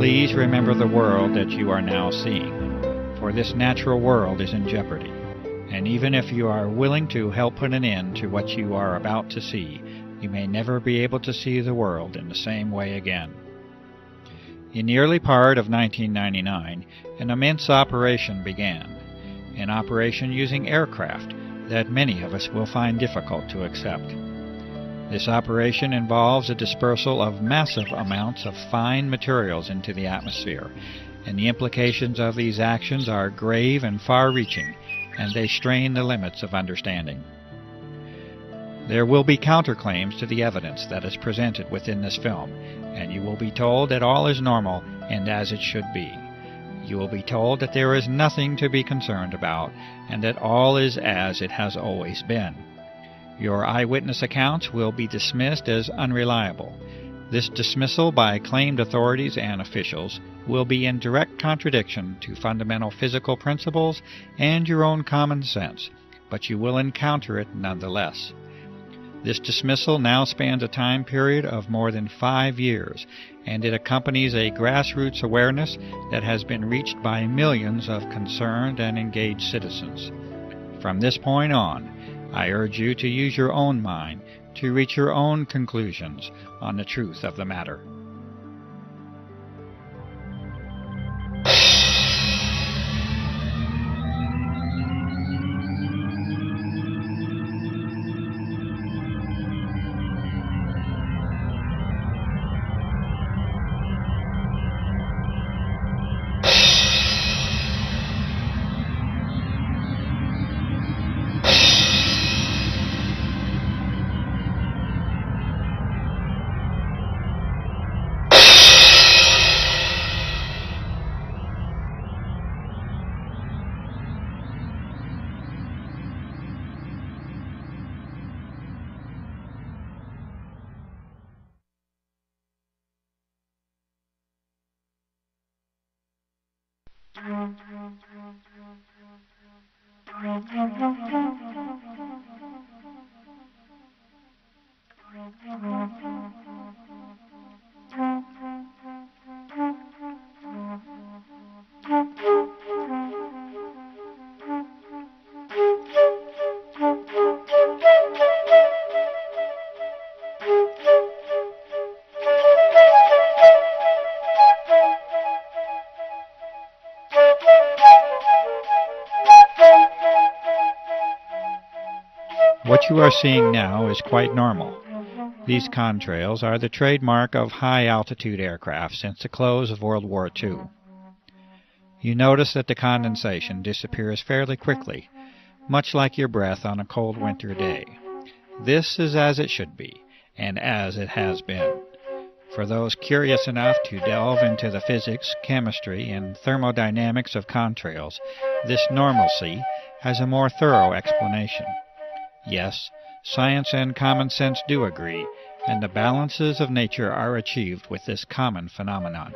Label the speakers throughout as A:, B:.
A: Please remember the world that you are now seeing, for this natural world is in jeopardy, and even if you are willing to help put an end to what you are about to see, you may never be able to see the world in the same way again. In the early part of 1999, an immense operation began, an operation using aircraft that many of us will find difficult to accept. This operation involves a dispersal of massive amounts of fine materials into the atmosphere, and the implications of these actions are grave and far-reaching, and they strain the limits of understanding. There will be counterclaims to the evidence that is presented within this film, and you will be told that all is normal and as it should be. You will be told that there is nothing to be concerned about, and that all is as it has always been. Your eyewitness accounts will be dismissed as unreliable. This dismissal by claimed authorities and officials will be in direct contradiction to fundamental physical principles and your own common sense, but you will encounter it nonetheless. This dismissal now spans a time period of more than 5 years, and it accompanies a grassroots awareness that has been reached by millions of concerned and engaged citizens. From this point on, I urge you to use your own mind to reach your own conclusions on the truth of the matter. What you are seeing now is quite normal. These contrails are the trademark of high-altitude aircraft since the close of World War II. You notice that the condensation disappears fairly quickly, much like your breath on a cold winter day. This is as it should be, and as it has been. For those curious enough to delve into the physics, chemistry, and thermodynamics of contrails, this normalcy has a more thorough explanation. Yes, science and common sense do agree, and the balances of nature are achieved with this common phenomenon.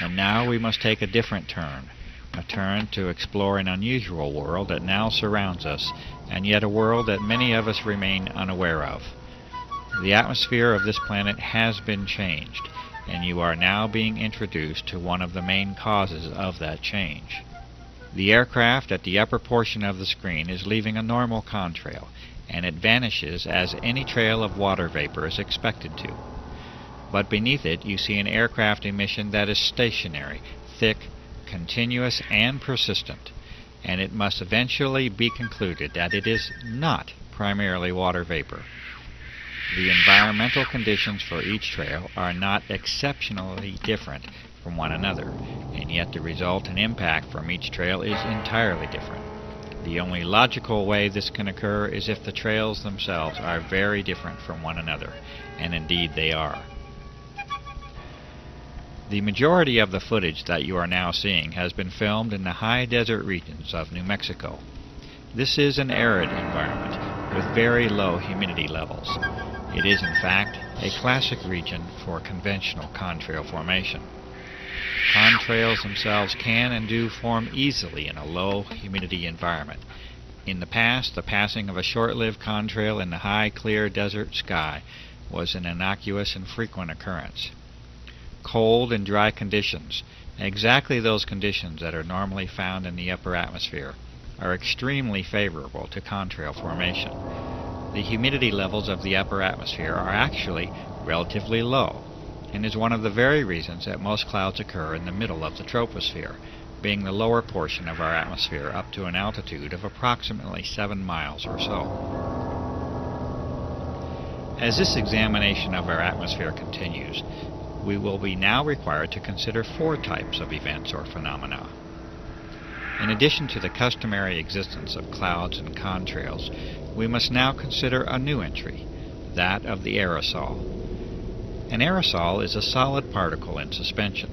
A: And now we must take a different turn, a turn to explore an unusual world that now surrounds us, and yet a world that many of us remain unaware of. The atmosphere of this planet has been changed, and you are now being introduced to one of the main causes of that change. The aircraft at the upper portion of the screen is leaving a normal contrail, and it vanishes as any trail of water vapor is expected to. But beneath it you see an aircraft emission that is stationary, thick, continuous, and persistent, and it must eventually be concluded that it is not primarily water vapor. The environmental conditions for each trail are not exceptionally different from one another, and yet the resultant impact from each trail is entirely different. The only logical way this can occur is if the trails themselves are very different from one another, and indeed they are. The majority of the footage that you are now seeing has been filmed in the high desert regions of New Mexico. This is an arid environment, with very low humidity levels. It is, in fact, a classic region for conventional contrail formation. Contrails themselves can and do form easily in a low humidity environment. In the past, the passing of a short-lived contrail in the high, clear desert sky was an innocuous and frequent occurrence. Cold and dry conditions, exactly those conditions that are normally found in the upper atmosphere, are extremely favorable to contrail formation. The humidity levels of the upper atmosphere are actually relatively low, and is one of the very reasons that most clouds occur in the middle of the troposphere, being the lower portion of our atmosphere up to an altitude of approximately 7 miles or so. As this examination of our atmosphere continues, we will be now required to consider 4 types of events or phenomena. In addition to the customary existence of clouds and contrails, we must now consider a new entry, that of the aerosol. An aerosol is a solid particle in suspension,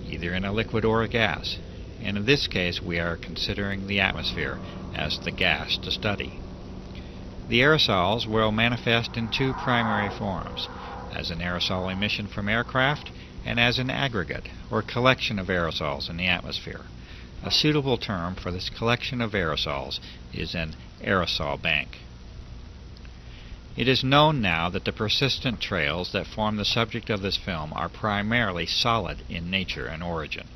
A: either in a liquid or a gas, and in this case we are considering the atmosphere as the gas to study. The aerosols will manifest in 2 primary forms, as an aerosol emission from aircraft and as an aggregate or collection of aerosols in the atmosphere. A suitable term for this collection of aerosols is an aerosol bank. It is known now that the persistent trails that form the subject of this film are primarily solid in nature and origin,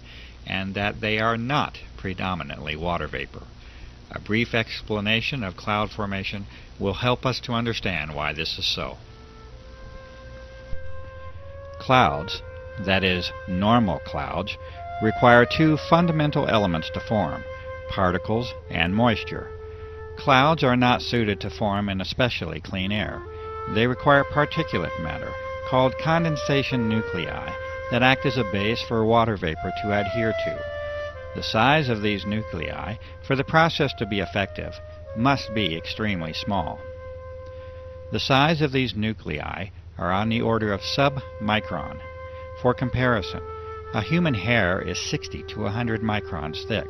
A: and that they are not predominantly water vapor. A brief explanation of cloud formation will help us to understand why this is so. Clouds, that is, normal clouds, require 2 fundamental elements to form, particles and moisture. Clouds are not suited to form in especially clean air. They require particulate matter, called condensation nuclei, that act as a base for water vapor to adhere to. The size of these nuclei, for the process to be effective, must be extremely small. The size of these nuclei are on the order of sub-micron. For comparison, a human hair is 60 to 100 microns thick,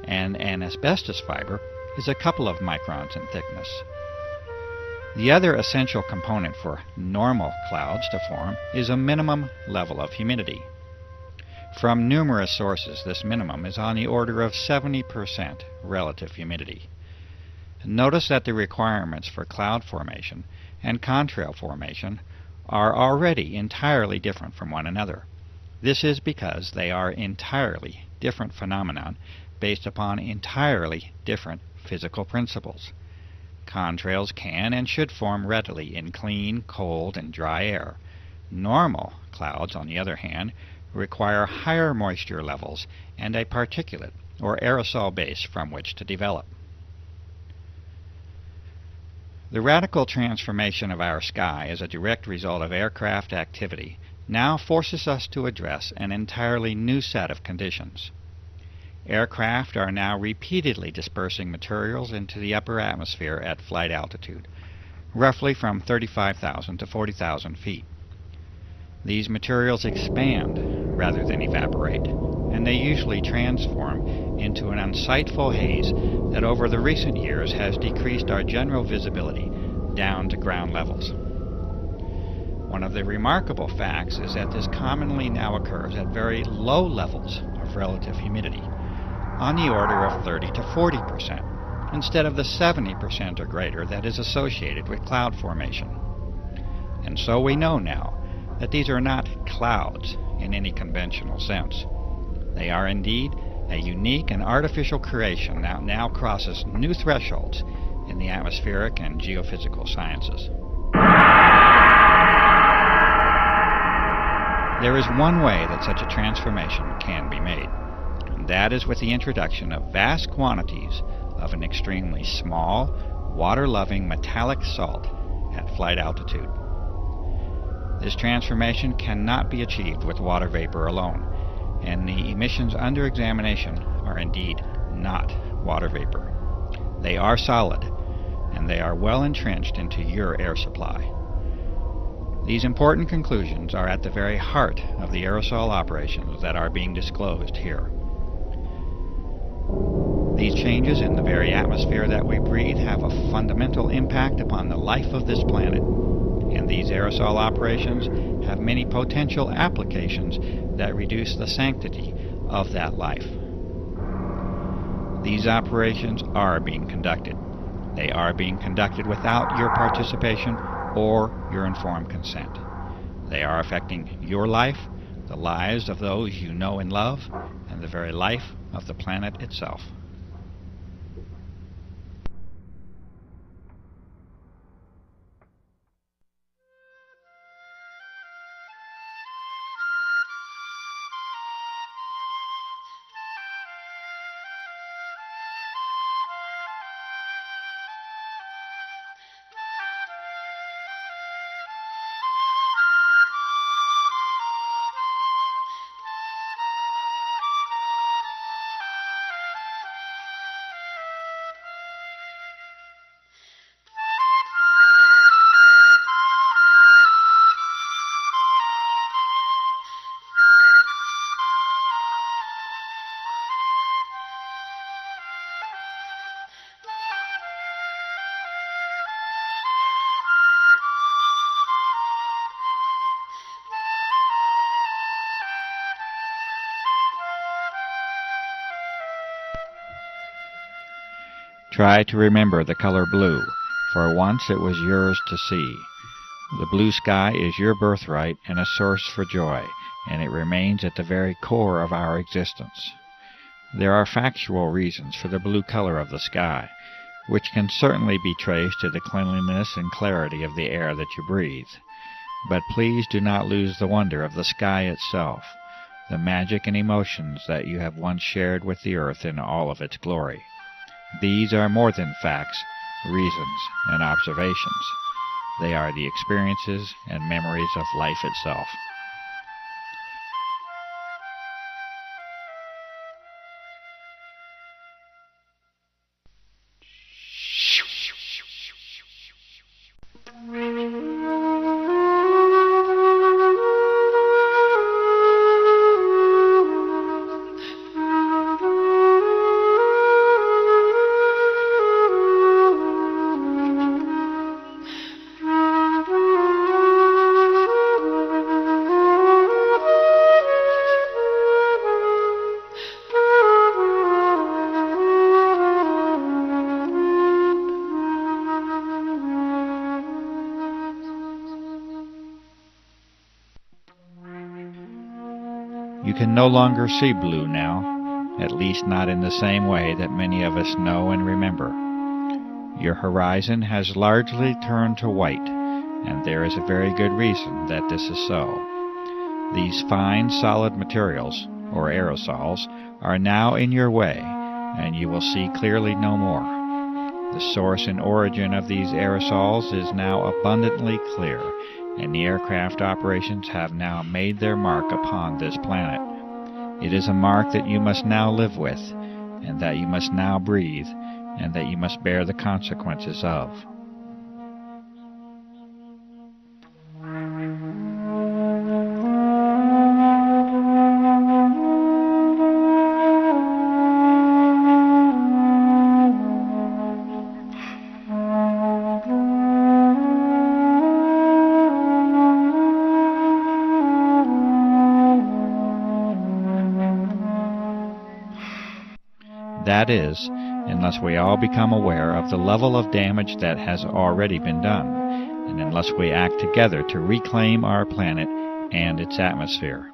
A: and an asbestos fiber is a couple of microns in thickness. The other essential component for normal clouds to form is a minimum level of humidity. From numerous sources, this minimum is on the order of 70% relative humidity. Notice that the requirements for cloud formation and contrail formation are already entirely different from one another. This is because they are entirely different phenomena based upon entirely different physical principles. Contrails can and should form readily in clean, cold, and dry air. Normal clouds, on the other hand, require higher moisture levels and a particulate or aerosol base from which to develop. The radical transformation of our sky as a direct result of aircraft activity now forces us to address an entirely new set of conditions. Aircraft are now repeatedly dispersing materials into the upper atmosphere at flight altitude, roughly from 35,000 to 40,000 feet. These materials expand rather than evaporate, and they usually transform into an unsightful haze that over the recent years has decreased our general visibility down to ground levels. One of the remarkable facts is that this commonly now occurs at very low levels of relative humidity, on the order of 30 to 40%, instead of the 70% or greater that is associated with cloud formation. And so we know now that these are not clouds in any conventional sense. They are indeed a unique and artificial creation that now crosses new thresholds in the atmospheric and geophysical sciences. There is one way that such a transformation can be made, and that is with the introduction of vast quantities of an extremely small, water-loving metallic salt at flight altitude. This transformation cannot be achieved with water vapor alone, and the emissions under examination are indeed not water vapor. They are solid, and they are well entrenched into your air supply. These important conclusions are at the very heart of the aerosol operations that are being disclosed here. These changes in the very atmosphere that we breathe have a fundamental impact upon the life of this planet, and these aerosol operations have many potential applications that reduce the sanctity of that life. These operations are being conducted. They are being conducted without your participation or your informed consent. They are affecting your life, the lives of those you know and love, and the very life of the planet itself. Try to remember the color blue, for once it was yours to see. The blue sky is your birthright and a source for joy, and it remains at the very core of our existence. There are factual reasons for the blue color of the sky, which can certainly be traced to the cleanliness and clarity of the air that you breathe. But please do not lose the wonder of the sky itself, the magic and emotions that you have once shared with the earth in all of its glory. These are more than facts, reasons, and observations. They are the experiences and memories of life itself. You can no longer see blue now, at least not in the same way that many of us know and remember. Your horizon has largely turned to white, and there is a very good reason that this is so. These fine, solid materials, or aerosols, are now in your way, and you will see clearly no more. The source and origin of these aerosols is now abundantly clear, and the aircraft operations have now made their mark upon this planet. It is a mark that you must now live with, and that you must now breathe, and that you must bear the consequences of. That is, unless we all become aware of the level of damage that has already been done, and unless we act together to reclaim our planet and its atmosphere.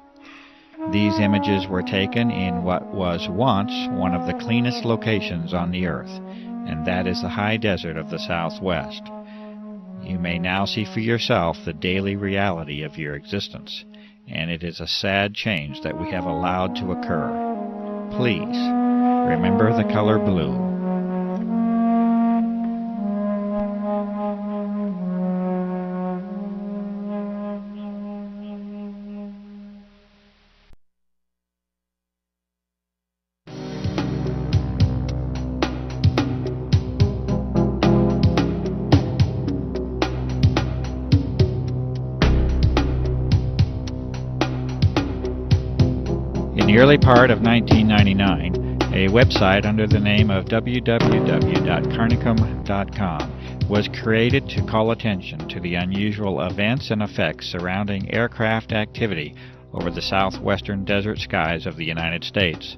A: These images were taken in what was once one of the cleanest locations on the earth, and that is the high desert of the Southwest. You may now see for yourself the daily reality of your existence, and it is a sad change that we have allowed to occur. Please, remember the color blue. In the early part of 1999, A website under the name of www.carnicum.com was created to call attention to the unusual events and effects surrounding aircraft activity over the southwestern desert skies of the United States.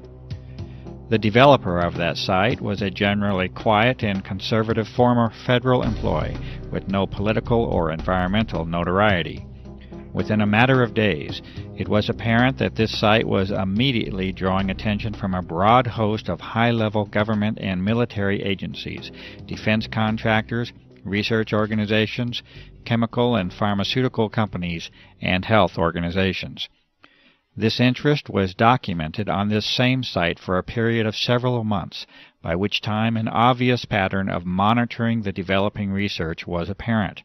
A: The developer of that site was a generally quiet and conservative former federal employee with no political or environmental notoriety. Within a matter of days, it was apparent that this site was immediately drawing attention from a broad host of high-level government and military agencies, defense contractors, research organizations, chemical and pharmaceutical companies, and health organizations. This interest was documented on this same site for a period of several months, by which time an obvious pattern of monitoring the developing research was apparent.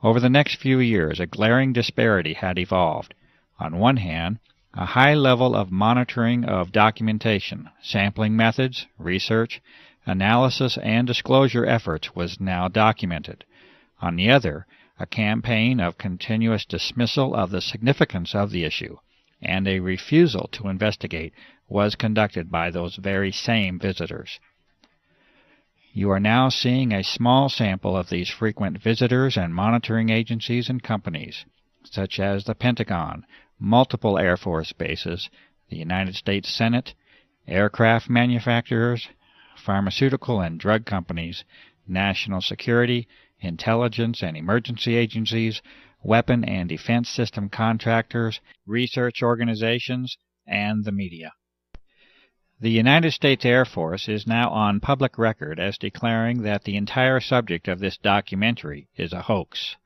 A: Over the next few years, a glaring disparity had evolved. On one hand, a high level of monitoring of documentation, sampling methods, research, analysis, and disclosure efforts was now documented. On the other, a campaign of continuous dismissal of the significance of the issue and a refusal to investigate was conducted by those very same visitors. You are now seeing a small sample of these frequent visitors and monitoring agencies and companies, such as the Pentagon, multiple Air Force bases, the United States Senate, aircraft manufacturers, pharmaceutical and drug companies, national security, intelligence and emergency agencies, weapon and defense system contractors, research organizations, and the media. The United States Air Force is now on public record as declaring that the entire subject of this documentary is a hoax.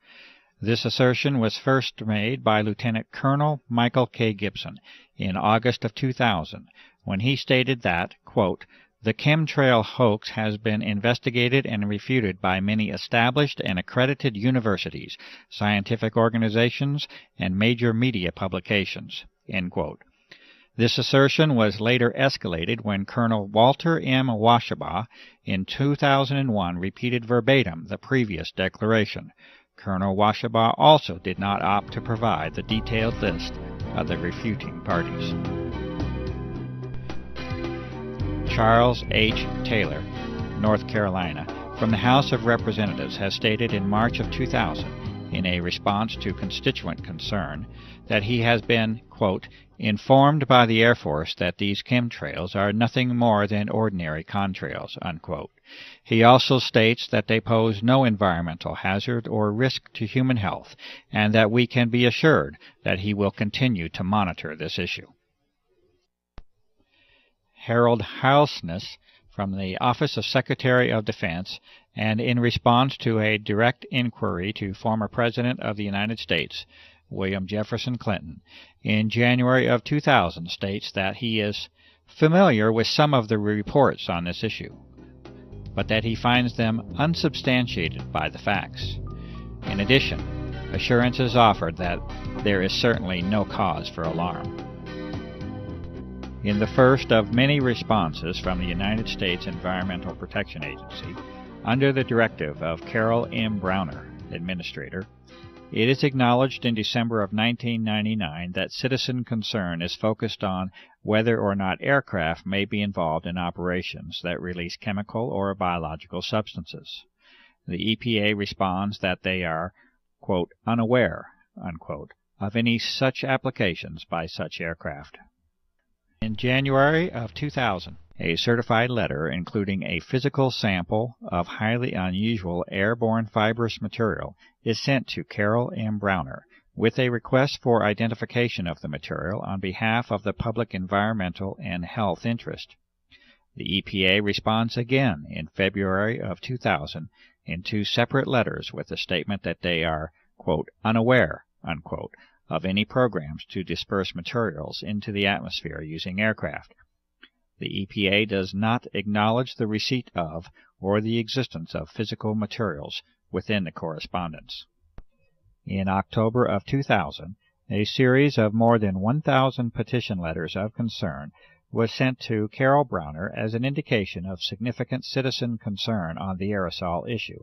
A: This assertion was first made by Lieutenant Colonel Michael K. Gibson in August of 2000, when he stated that, quote, "The chemtrail hoax has been investigated and refuted by many established and accredited universities, scientific organizations, and major media publications." End quote. This assertion was later escalated when Colonel Walter M. Washabaugh in 2001 repeated verbatim the previous declaration. Colonel Washabaugh also did not opt to provide the detailed list of the refuting parties. Charles H. Taylor, North Carolina, from the House of Representatives, has stated in March of 2000, in a response to constituent concern, that he has been, quote, "informed by the Air Force that these chemtrails are nothing more than ordinary contrails," unquote. He also states that they pose no environmental hazard or risk to human health, and that we can be assured that he will continue to monitor this issue. Harold Halsness, from the Office of Secretary of Defense, and in response to a direct inquiry to former President of the United States, William Jefferson Clinton, in January of 2000, states that he is familiar with some of the reports on this issue, but that he finds them unsubstantiated by the facts. In addition, assurances offered that there is certainly no cause for alarm. In the first of many responses from the United States Environmental Protection Agency, under the directive of Carol M. Browner, Administrator, it is acknowledged in December of 1999 that citizen concern is focused on whether or not aircraft may be involved in operations that release chemical or biological substances. The EPA responds that they are, quote, "unaware," unquote, of any such applications by such aircraft. In January of 2000, a certified letter including a physical sample of highly unusual airborne fibrous material is sent to Carol M. Browner with a request for identification of the material on behalf of the public environmental and health interest. The EPA responds again in February of 2000 in two separate letters with the statement that they are, quote, "unaware," unquote, of any programs to disperse materials into the atmosphere using aircraft. The EPA does not acknowledge the receipt of or the existence of physical materials within the correspondence. In October of 2000, a series of more than 1,000 petition letters of concern was sent to Carol Browner as an indication of significant citizen concern on the aerosol issue.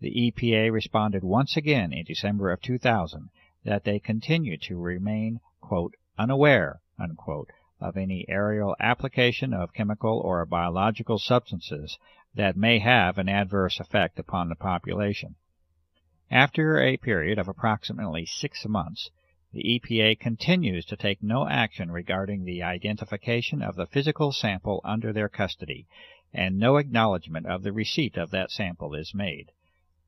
A: The EPA responded once again in December of 2000 that they continue to remain, quote, "unaware," unquote, of any aerial application of chemical or biological substances that may have an adverse effect upon the population. After a period of approximately 6 months, the EPA continues to take no action regarding the identification of the physical sample under their custody, and no acknowledgment of the receipt of that sample is made.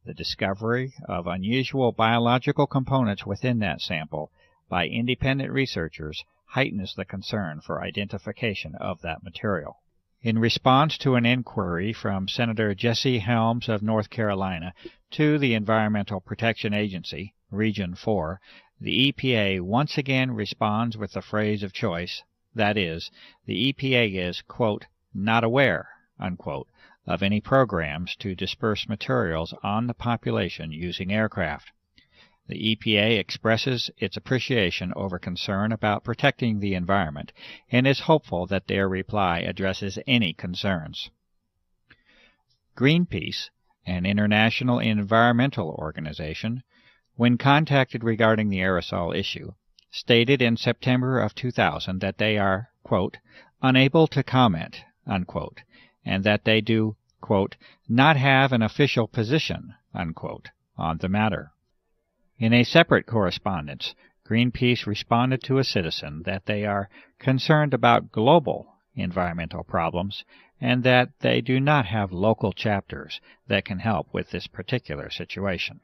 A: The discovery of unusual biological components within that sample by independent researchers heightens the concern for identification of that material. In response to an inquiry from Senator Jesse Helms of North Carolina to the Environmental Protection Agency, Region 4, the EPA once again responds with the phrase of choice, that is, the EPA is, quote, not aware, unquote, of any programs to disperse materials on the population using aircraft. The EPA expresses its appreciation over concern about protecting the environment and is hopeful that their reply addresses any concerns. Greenpeace, an international environmental organization, when contacted regarding the aerosol issue, stated in September of 2000 that they are, quote, unable to comment, unquote, and that they do, quote, not have an official position, unquote, on the matter. In a separate correspondence, Greenpeace responded to a citizen that they are concerned about global environmental problems and that they do not have local chapters that can help with this particular situation.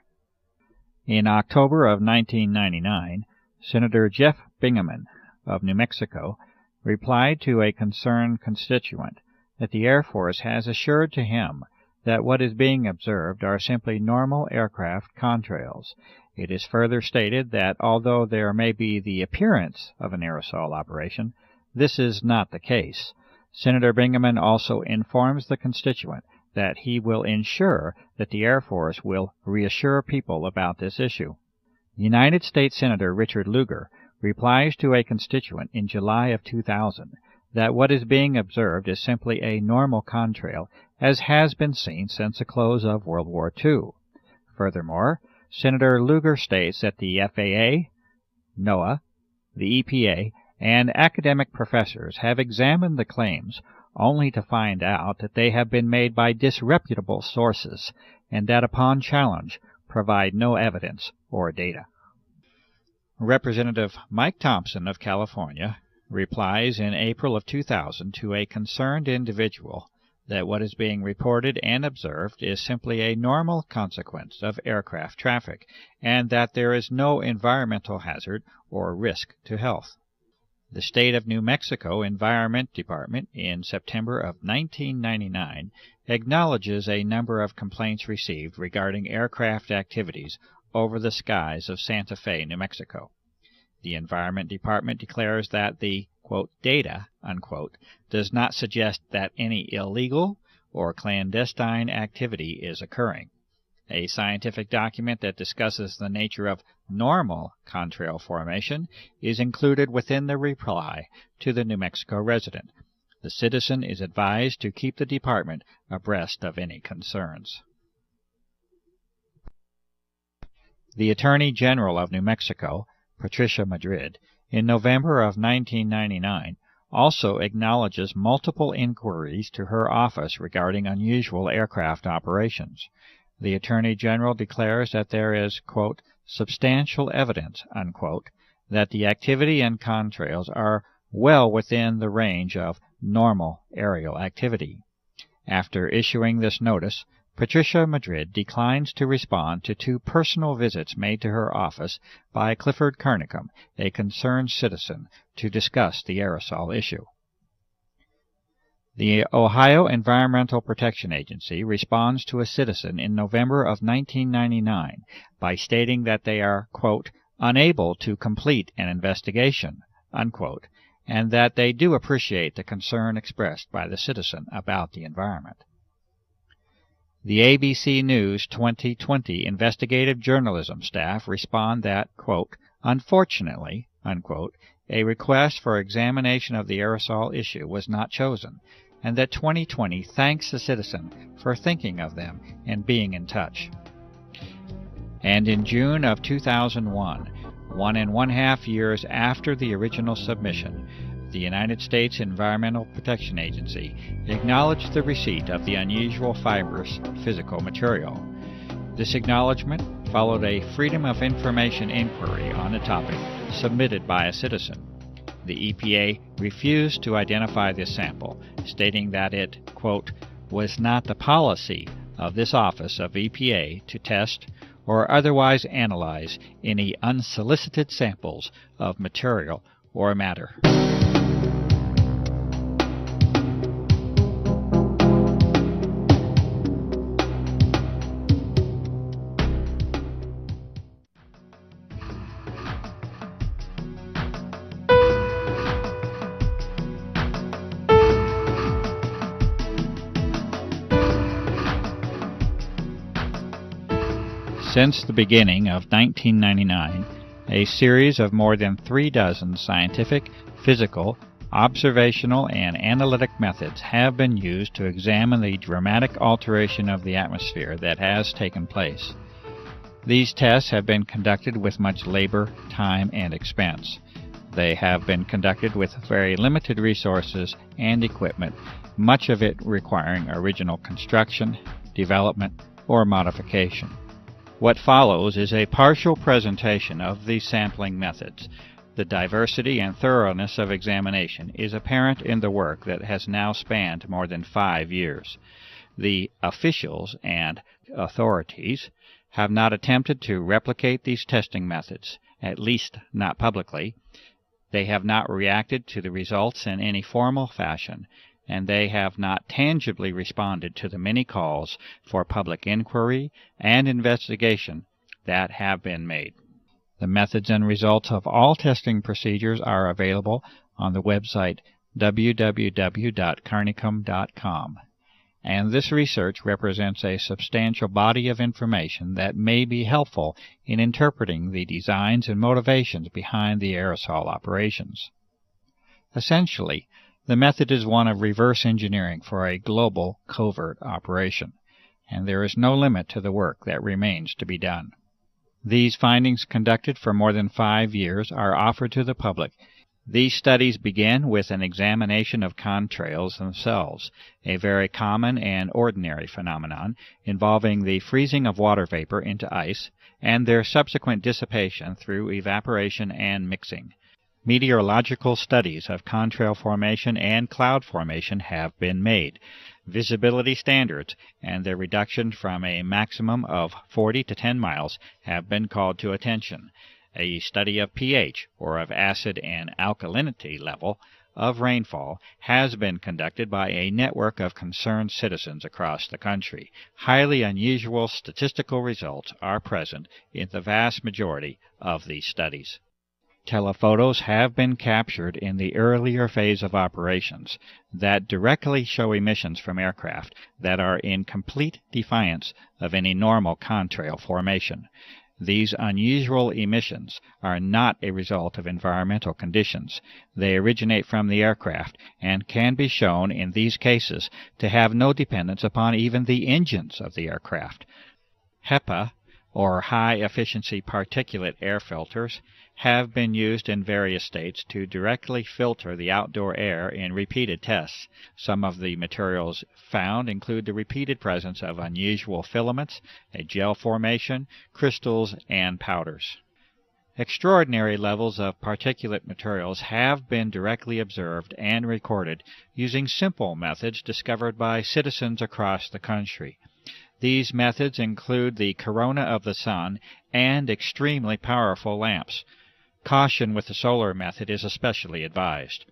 A: In October of 1999, Senator Jeff Bingaman of New Mexico replied to a concerned constituent that the Air Force has assured to him that what is being observed are simply normal aircraft contrails. It is further stated that although there may be the appearance of an aerosol operation, this is not the case. Senator Bingaman also informs the constituent that he will ensure that the Air Force will reassure people about this issue. United States Senator Richard Lugar replies to a constituent in July of 2000 that what is being observed is simply a normal contrail, as has been seen since the close of World War II. Furthermore, Senator Lugar states that the FAA, NOAA, the EPA, and academic professors have examined the claims only to find out that they have been made by disreputable sources and that upon challenge provide no evidence or data. Representative Mike Thompson of California replies in April of 2000 to a concerned individual that what is being reported and observed is simply a normal consequence of aircraft traffic and that there is no environmental hazard or risk to health. The State of New Mexico Environment Department in September of 1999 acknowledges a number of complaints received regarding aircraft activities over the skies of Santa Fe, New Mexico. The Environment Department declares that the, quote, data, unquote, does not suggest that any illegal or clandestine activity is occurring. A scientific document that discusses the nature of normal contrail formation is included within the reply to the New Mexico resident. The citizen is advised to keep the department abreast of any concerns. The Attorney General of New Mexico, Patricia Madrid, in November of 1999, also acknowledges multiple inquiries to her office regarding unusual aircraft operations. The Attorney General declares that there is, quote, substantial evidence, unquote, that the activity and contrails are well within the range of normal aerial activity. After issuing this notice, Patricia Madrid declines to respond to 2 personal visits made to her office by Clifford Carnicom, a concerned citizen, to discuss the aerosol issue. The Ohio Environmental Protection Agency responds to a citizen in November of 1999 by stating that they are, quote, unable to complete an investigation, unquote, and that they do appreciate the concern expressed by the citizen about the environment. The ABC News 2020 investigative journalism staff respond that, quote, unfortunately, unquote, a request for examination of the aerosol issue was not chosen, and that 2020 thanks the citizen for thinking of them and being in touch. And in June of 2001, 1.5 years after the original submission, the United States Environmental Protection Agency acknowledged the receipt of the unusual fibrous physical material. This acknowledgment followed a Freedom of Information inquiry on the topic submitted by a citizen. The EPA refused to identify this sample, stating that it, quote, was not the policy of this office of EPA to test or otherwise analyze any unsolicited samples of material or matter. Since the beginning of 1999, a series of more than 36 scientific, physical, observational, and analytic methods have been used to examine the dramatic alteration of the atmosphere that has taken place. These tests have been conducted with much labor, time, and expense. They have been conducted with very limited resources and equipment, much of it requiring original construction, development, or modification. What follows is a partial presentation of these sampling methods. The diversity and thoroughness of examination is apparent in the work that has now spanned more than 5 years. The officials and authorities have not attempted to replicate these testing methods, at least not publicly. They have not reacted to the results in any formal fashion, and they have not tangibly responded to the many calls for public inquiry and investigation that have been made. The methods and results of all testing procedures are available on the website www.carnicom.com, and this research represents a substantial body of information that may be helpful in interpreting the designs and motivations behind the aerosol operations. Essentially, the method is one of reverse engineering for a global covert operation, and there is no limit to the work that remains to be done. These findings, conducted for more than 5 years, are offered to the public. These studies begin with an examination of chemtrails themselves, a very common and ordinary phenomenon involving the freezing of water vapor into ice and their subsequent dissipation through evaporation and mixing. Meteorological studies of contrail formation and cloud formation have been made. Visibility standards and their reduction from a maximum of 40 to 10 miles have been called to attention. A study of pH, or of acid and alkalinity level, of rainfall has been conducted by a network of concerned citizens across the country. Highly unusual statistical results are present in the vast majority of these studies. Telephotos have been captured in the earlier phase of operations that directly show emissions from aircraft that are in complete defiance of any normal contrail formation. These unusual emissions are not a result of environmental conditions. They originate from the aircraft and can be shown in these cases to have no dependence upon even the engines of the aircraft. HEPA, or high-efficiency particulate air filters, have been used in various states to directly filter the outdoor air in repeated tests. Some of the materials found include the repeated presence of unusual filaments, a gel formation, crystals, and powders. Extraordinary levels of particulate materials have been directly observed and recorded using simple methods discovered by citizens across the country. These methods include the corona of the sun and extremely powerful lamps. Caution with the solar method is especially advised.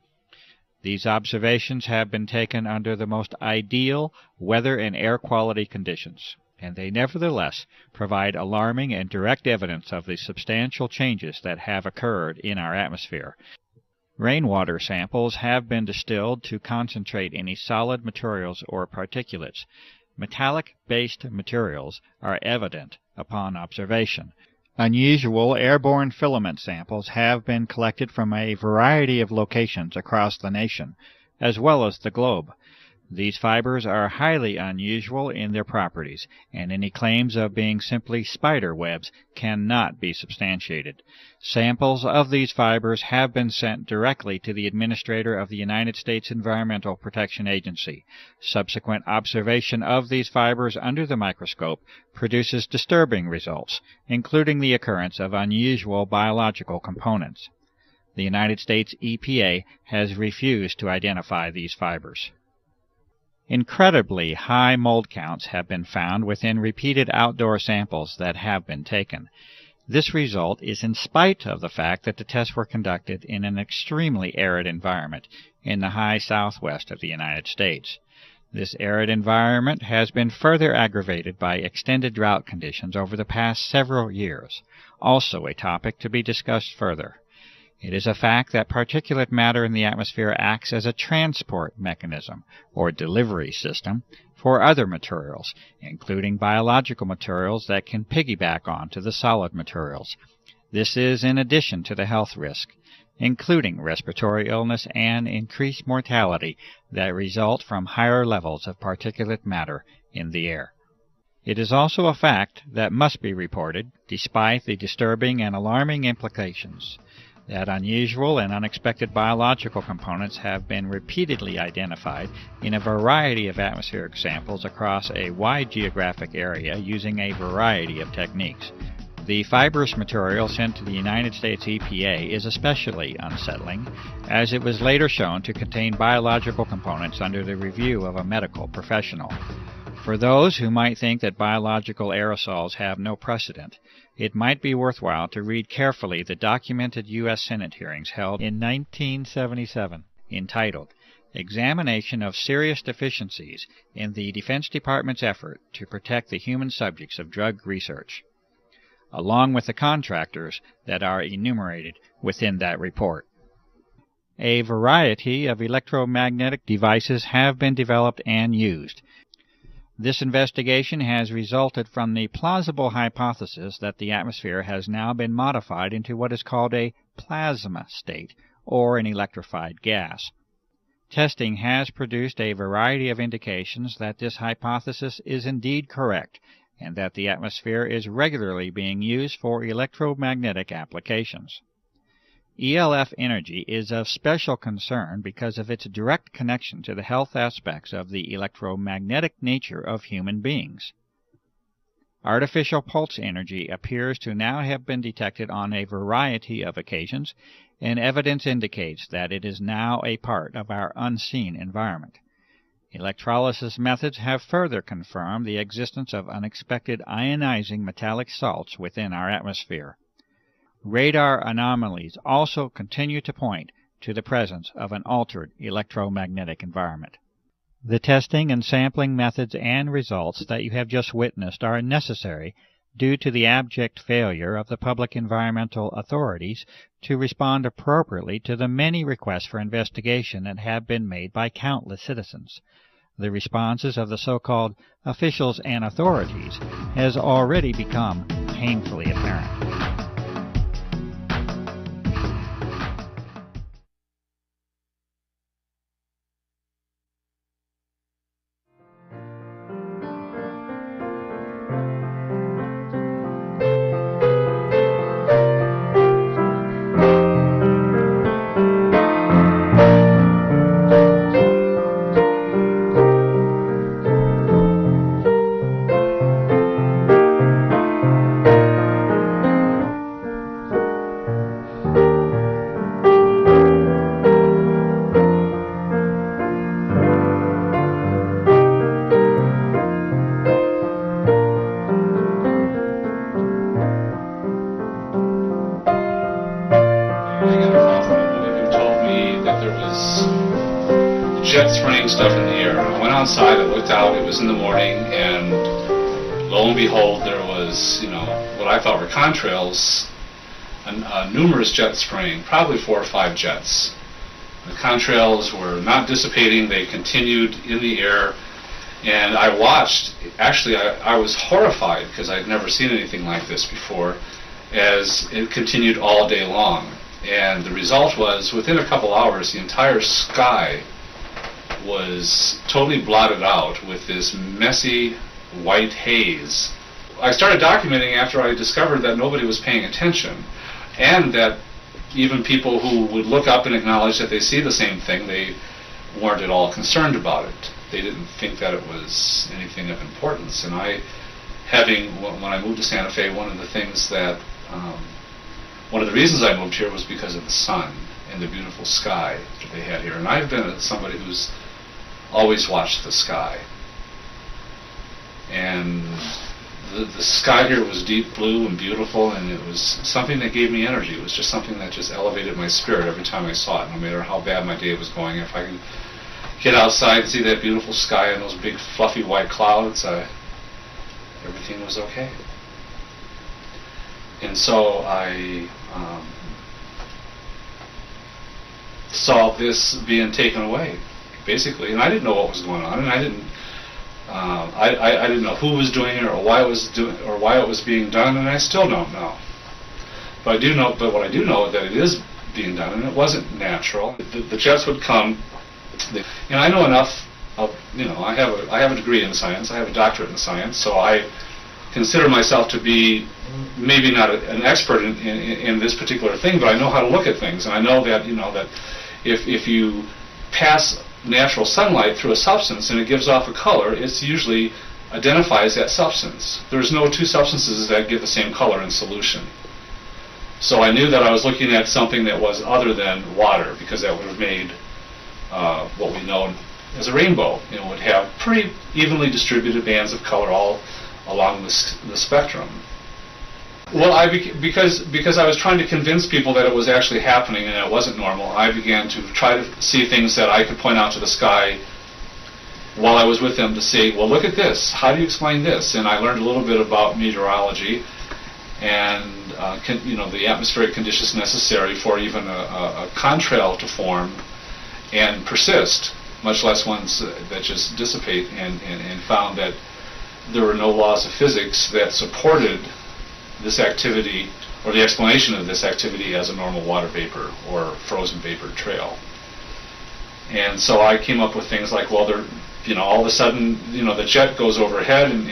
A: These observations have been taken under the most ideal weather and air quality conditions, and they nevertheless provide alarming and direct evidence of the substantial changes that have occurred in our atmosphere. Rainwater samples have been distilled to concentrate any solid materials or particulates. Metallic-based materials are evident upon observation. Unusual airborne filament samples have been collected from a variety of locations across the nation, as well as the globe. These fibers are highly unusual in their properties, and any claims of being simply spider webs cannot be substantiated. Samples of these fibers have been sent directly to the Administrator of the United States Environmental Protection Agency. Subsequent observation of these fibers under the microscope produces disturbing results, including the occurrence of unusual biological components. The United States EPA has refused to identify these fibers. Incredibly high mold counts have been found within repeated outdoor samples that have been taken. This result is in spite of the fact that the tests were conducted in an extremely arid environment in the high southwest of the United States. This arid environment has been further aggravated by extended drought conditions over the past several years, also a topic to be discussed further. It is a fact that particulate matter in the atmosphere acts as a transport mechanism, or delivery system, for other materials, including biological materials that can piggyback onto the solid materials. This is in addition to the health risk, including respiratory illness and increased mortality that result from higher levels of particulate matter in the air. It is also a fact that must be reported, despite the disturbing and alarming implications, that unusual and unexpected biological components have been repeatedly identified in a variety of atmospheric samples across a wide geographic area using a variety of techniques. The fibrous material sent to the United States EPA is especially unsettling, as it was later shown to contain biological components under the review of a medical professional. For those who might think that biological aerosols have no precedent, it might be worthwhile to read carefully the documented U.S. Senate hearings held in 1977, entitled Examination of Serious Deficiencies in the Defense Department's Effort to Protect the Human Subjects of Drug Research, along with the contractors that are enumerated within that report. A variety of electromagnetic devices have been developed and used. This investigation has resulted from the plausible hypothesis that the atmosphere has now been modified into what is called a plasma state, or an electrified gas. Testing has produced a variety of indications that this hypothesis is indeed correct, and that the atmosphere is regularly being used for electromagnetic applications. ELF energy is of special concern because of its direct connection to the health aspects of the electromagnetic nature of human beings. Artificial pulse energy appears to now have been detected on a variety of occasions, and evidence indicates that it is now a part of our unseen environment. Electrolysis methods have further confirmed the existence of unexpected ionizing metallic salts within our atmosphere. Radar anomalies also continue to point to the presence of an altered electromagnetic environment. The testing and sampling methods and results that you have just witnessed are necessary due to the abject failure of the public environmental authorities to respond appropriately to the many requests for investigation that have been made by countless citizens. The responses of the so-called officials and authorities has already become painfully apparent.
B: jet spraying stuff in the air. I went outside, I looked out, it was in the morning, and lo and behold, there was, what I thought were contrails, numerous jets spraying, probably 4 or 5 jets. The contrails were not dissipating, they continued in the air, and I watched. Actually, I was horrified because I'd never seen anything like this before, as it continued all day long. And the result was, within a couple hours, the entire sky was totally blotted out with this messy white haze. I started documenting after I discovered that nobody was paying attention, and that even people who would look up and acknowledge that they see the same thing, they weren't at all concerned about it. They didn't think that it was anything of importance. And when I moved to Santa Fe, one of the reasons I moved here was because of the sun and the beautiful sky that they had here. And I've been somebody who's always watched the sky. And the sky here was deep blue and beautiful, and it was something that gave me energy. It was just something that just elevated my spirit every time I saw it, no matter how bad my day was going. If I could get outside and see that beautiful sky and those big fluffy white clouds, everything was okay. And so I saw this being taken away, basically, and I didn't know what was going on, and I didn't know who was doing it or why it was being done, and I still don't know. But what I do know is that it is being done, and it wasn't natural. The jets would come, and I know enough of, I have a degree in science, I have a doctorate in science, so I consider myself to be maybe not an expert in this particular thing, but I know how to look at things, and I know that that if you pass natural sunlight through a substance and it gives off a color, it usually identifies that substance. There's no two substances that give the same color in solution. So I knew that I was looking at something that was other than water, because that would have made what we know as a rainbow. It would have pretty evenly distributed bands of color all along the spectrum. Well, because I was trying to convince people that it was actually happening and it wasn't normal, I began to try to see things that I could point out to the sky while I was with them to say, well, look at this. How do you explain this? And I learned a little bit about meteorology and the atmospheric conditions necessary for even a contrail to form and persist, much less ones that just dissipate, and found that there were no laws of physics that supported this activity, or the explanation of this activity, as a normal water vapor or frozen vapor trail. And so I came up with things like, well, all of a sudden, the jet goes overhead, and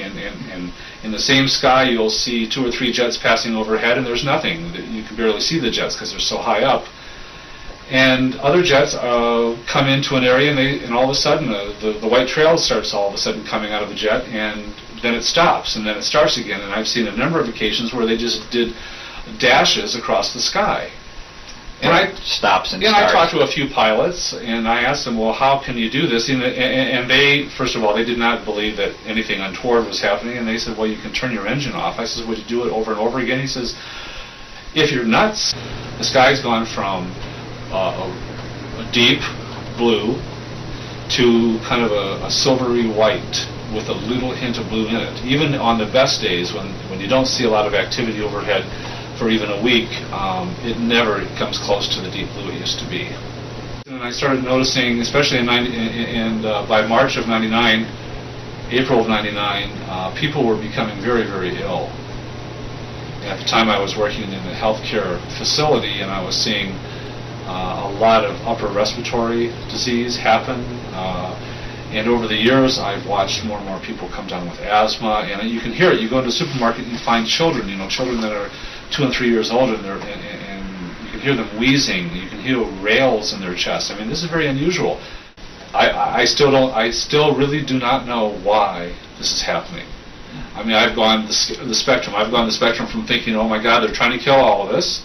B: in the same sky you'll see 2 or 3 jets passing overhead, and there's nothing. You can barely see the jets because they're so high up. And other jets come into an area, and all of a sudden the white trail starts all of a sudden coming out of the jet, and then it stops, and then it starts again. And I've seen a number of occasions where they just did dashes across the sky. And I
A: stops and
B: starts.
A: I
B: talked to a few pilots, and I asked them, well, how can you do this? And they, first of all, they did not believe that anything untoward was happening, and they said, well, you can turn your engine off. I said, would you do it over and over again? He says, if you're nuts. The sky's gone from a deep blue to kind of a silvery white with a little hint of blue in it. Even on the best days, when you don't see a lot of activity overhead for even a week, it never comes close to the deep blue it used to be. And I started noticing, especially by March of '99, April of '99, people were becoming very, very ill. At the time I was working in a healthcare facility, and I was seeing a lot of upper respiratory disease happen. And over the years, I've watched more and more people come down with asthma, and you can hear it. You go into the supermarket and you find children, children that are 2 and 3 years old, and you can hear them wheezing. You can hear rails in their chest. I mean, this is very unusual. I still really do not know why this is happening. I mean, I've gone the spectrum. I've gone the spectrum from thinking, oh my God, they're trying to kill all of us,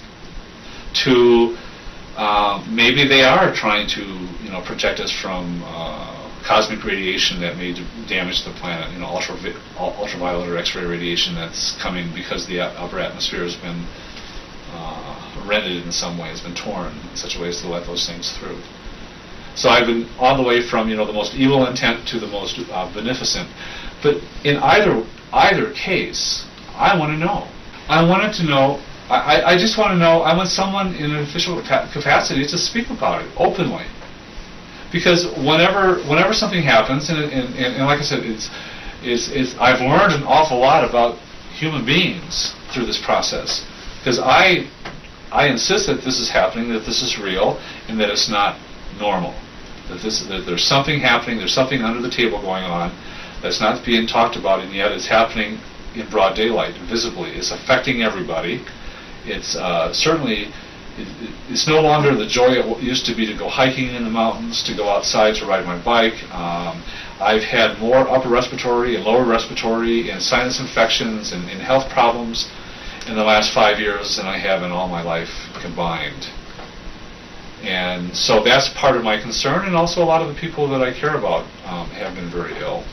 B: to maybe they are trying to, protect us from cosmic radiation that may damage the planet. Ultraviolet or X-ray radiation that's coming because the upper atmosphere has been rented in some way, has been torn in such a way as to let those things through. So I've been all the way from the most evil intent to the most beneficent. But in either case, I want to know. I wanted to know. I just want to know. I want someone in an official capacity to speak about it openly. Because whenever something happens, and like I said, I've learned an awful lot about human beings through this process. Because I insist that this is happening, that this is real, and that it's not normal. that there's something happening, there's something under the table going on that's not being talked about, and yet it's happening in broad daylight, visibly. It's affecting everybody. It's certainly, it's no longer the joy it used to be to go hiking in the mountains, to go outside to ride my bike. I've had more upper respiratory and lower respiratory and sinus infections and health problems in the last 5 years than I have in all my life combined. And so that's part of my concern, and also a lot of the people that I care about have been very ill.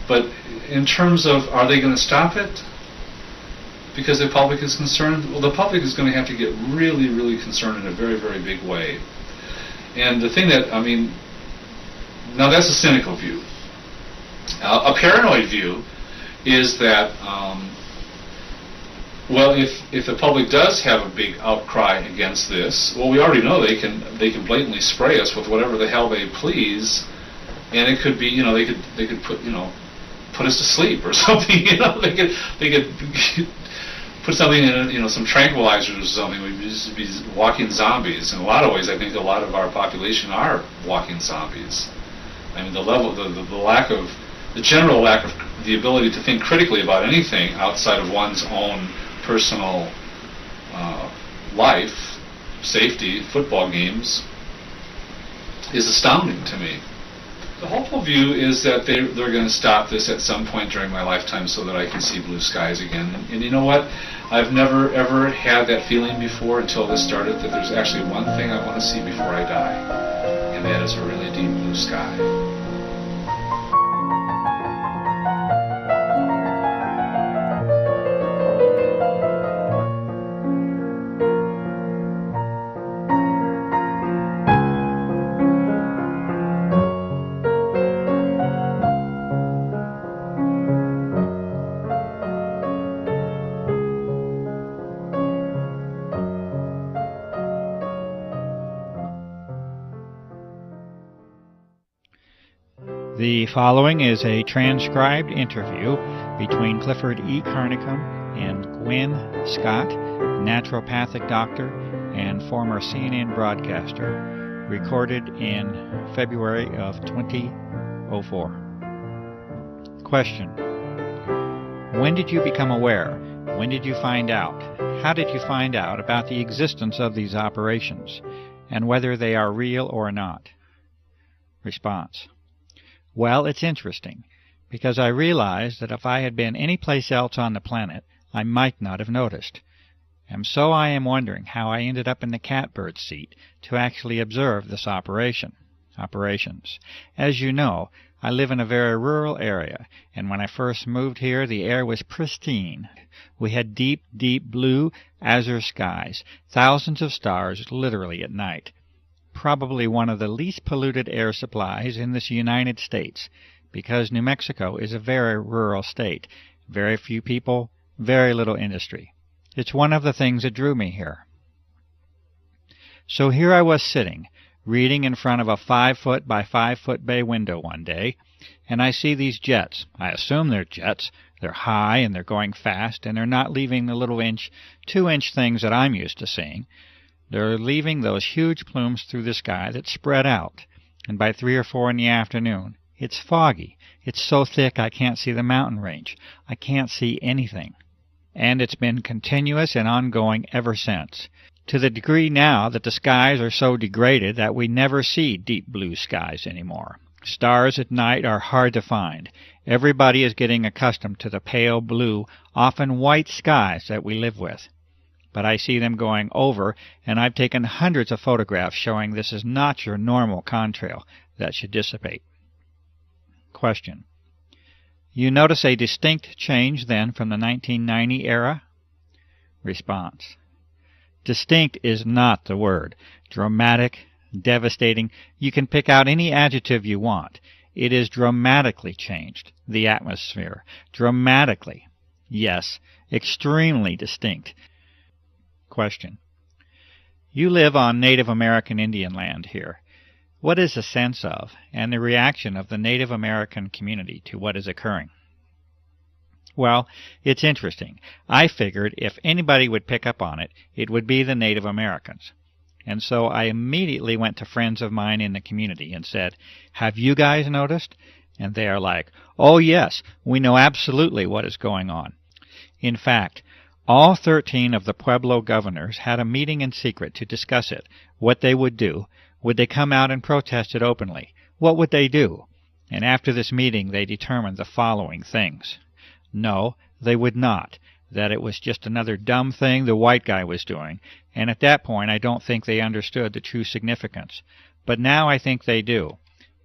B: But in terms of, are they going to stop it because the public is concerned? Well, the public is going to have to get really, really concerned in a very, very big way. And the thing that, now that's a cynical view. A paranoid view is that, well, if the public does have a big outcry against this, well, we already know they can blatantly spray us with whatever the hell they please, and it could be, they could put us to sleep or something, they could put something in, some tranquilizers or something. We'd just be walking zombies. In a lot of ways, I think a lot of our population are walking zombies. The general lack of the ability to think critically about anything outside of one's own personal life, safety, football games, is astounding to me. The hopeful view is that they're going to stop this at some point during my lifetime so that I can see blue skies again. And you know what? I've never, ever had that feeling before until this started, that there's actually one thing I want to see before I die, and that is a really deep blue sky.
A: The following is a transcribed interview between Clifford E. Carnicom and Gwen Scott, naturopathic doctor and former CNN broadcaster, recorded in February of 2004. Question: when did you become aware? When did you find out? How did you find out about the existence of these operations, and whether they are real or not? Response: well, it's interesting, because I realized that if I had been any place else on the planet, I might not have noticed. And so I am wondering how I ended up in the catbird seat to actually observe this operations. As you know, I live in a very rural area, and when I first moved here, the air was pristine. We had deep, deep blue, azure skies, thousands of stars literally at night. Probably one of the least polluted air supplies in this United States, because New Mexico is a very rural state, very few people, very little industry. It's one of the things that drew me here. So here I was sitting, reading in front of a 5-foot by 5-foot bay window one day, and I see these jets. I assume they're jets. They're high and they're going fast, and they're not leaving the little 2-inch things that I'm used to seeing. They're leaving those huge plumes through the sky that spread out, and by 3 or 4 in the afternoon, it's foggy. It's so thick I can't see the mountain range. I can't see anything. And it's been continuous and ongoing ever since, to the degree now that the skies are so degraded that we never see deep blue skies anymore. Stars at night are hard to find. Everybody is getting accustomed to the pale blue, often white skies that we live with. But I see them going over, and I've taken hundreds of photographs showing this is not your normal contrail that should dissipate. Question: you notice a distinct change then from the 1990 era? Response: distinct is not the word. Dramatic, devastating, you can pick out any adjective you want. It is dramatically changed, the atmosphere. Dramatically. Yes, extremely distinct. Question: you live on Native American Indian land here. What is the sense of and the reaction of the Native American community to what is occurring? Well, it's interesting. I figured if anybody would pick up on it, it would be the Native Americans. And so I immediately went to friends of mine in the community and said, "Have you guys noticed?" And they are like, "Oh yes, we know absolutely what is going on." In fact, all 13 of the Pueblo governors had a meeting in secret to discuss it, what they would do. Would they come out and protest it openly? What would they do? And after this meeting they determined the following things. No, they would not. That it was just another dumb thing the white guy was doing, and at that point I don't think they understood the true significance. But now I think they do.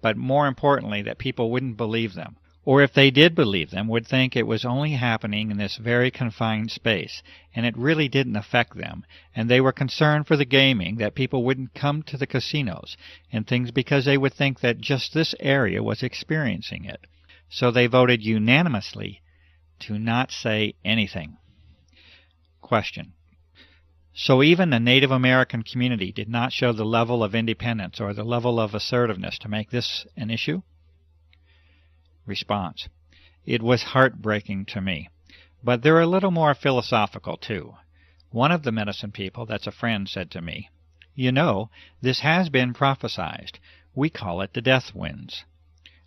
A: But more importantly, that people wouldn't believe them. Or if they did believe them, would think it was only happening in this very confined space, and it really didn't affect them, and they were concerned for the gaming, that people wouldn't come to the casinos and things because they would think that just this area was experiencing it. So they voted unanimously to not say anything. Question. So even the Native American community did not show the level of independence or the level of assertiveness to make this an issue? Response. It was heartbreaking to me. But they're a little more philosophical, too. One of the medicine people that's a friend said to me, "You know, this has been prophesized. We call it the death winds.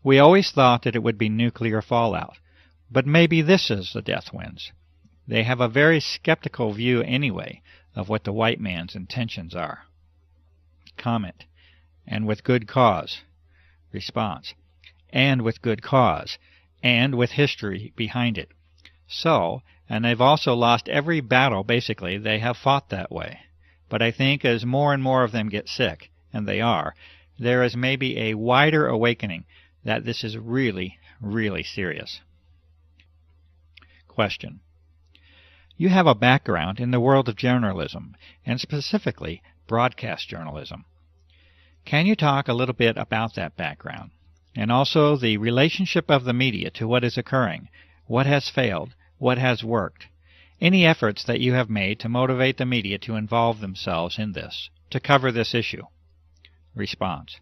A: We always thought that it would be nuclear fallout. But maybe this is the death winds." They have a very skeptical view anyway of what the white man's intentions are. Comment. And with good cause. Response. And with good cause. And with history behind it. So, and they've also lost every battle, basically, they have fought that way. But I think as more and more of them get sick, and they are, there is maybe a wider awakening that this is really, really serious. Question. You have a background in the world of journalism, and specifically broadcast journalism. Can you talk a little bit about that background, and also the relationship of the media to what is occurring, what has failed, what has worked, any efforts that you have made to motivate the media to involve themselves in this, to cover this issue? Response.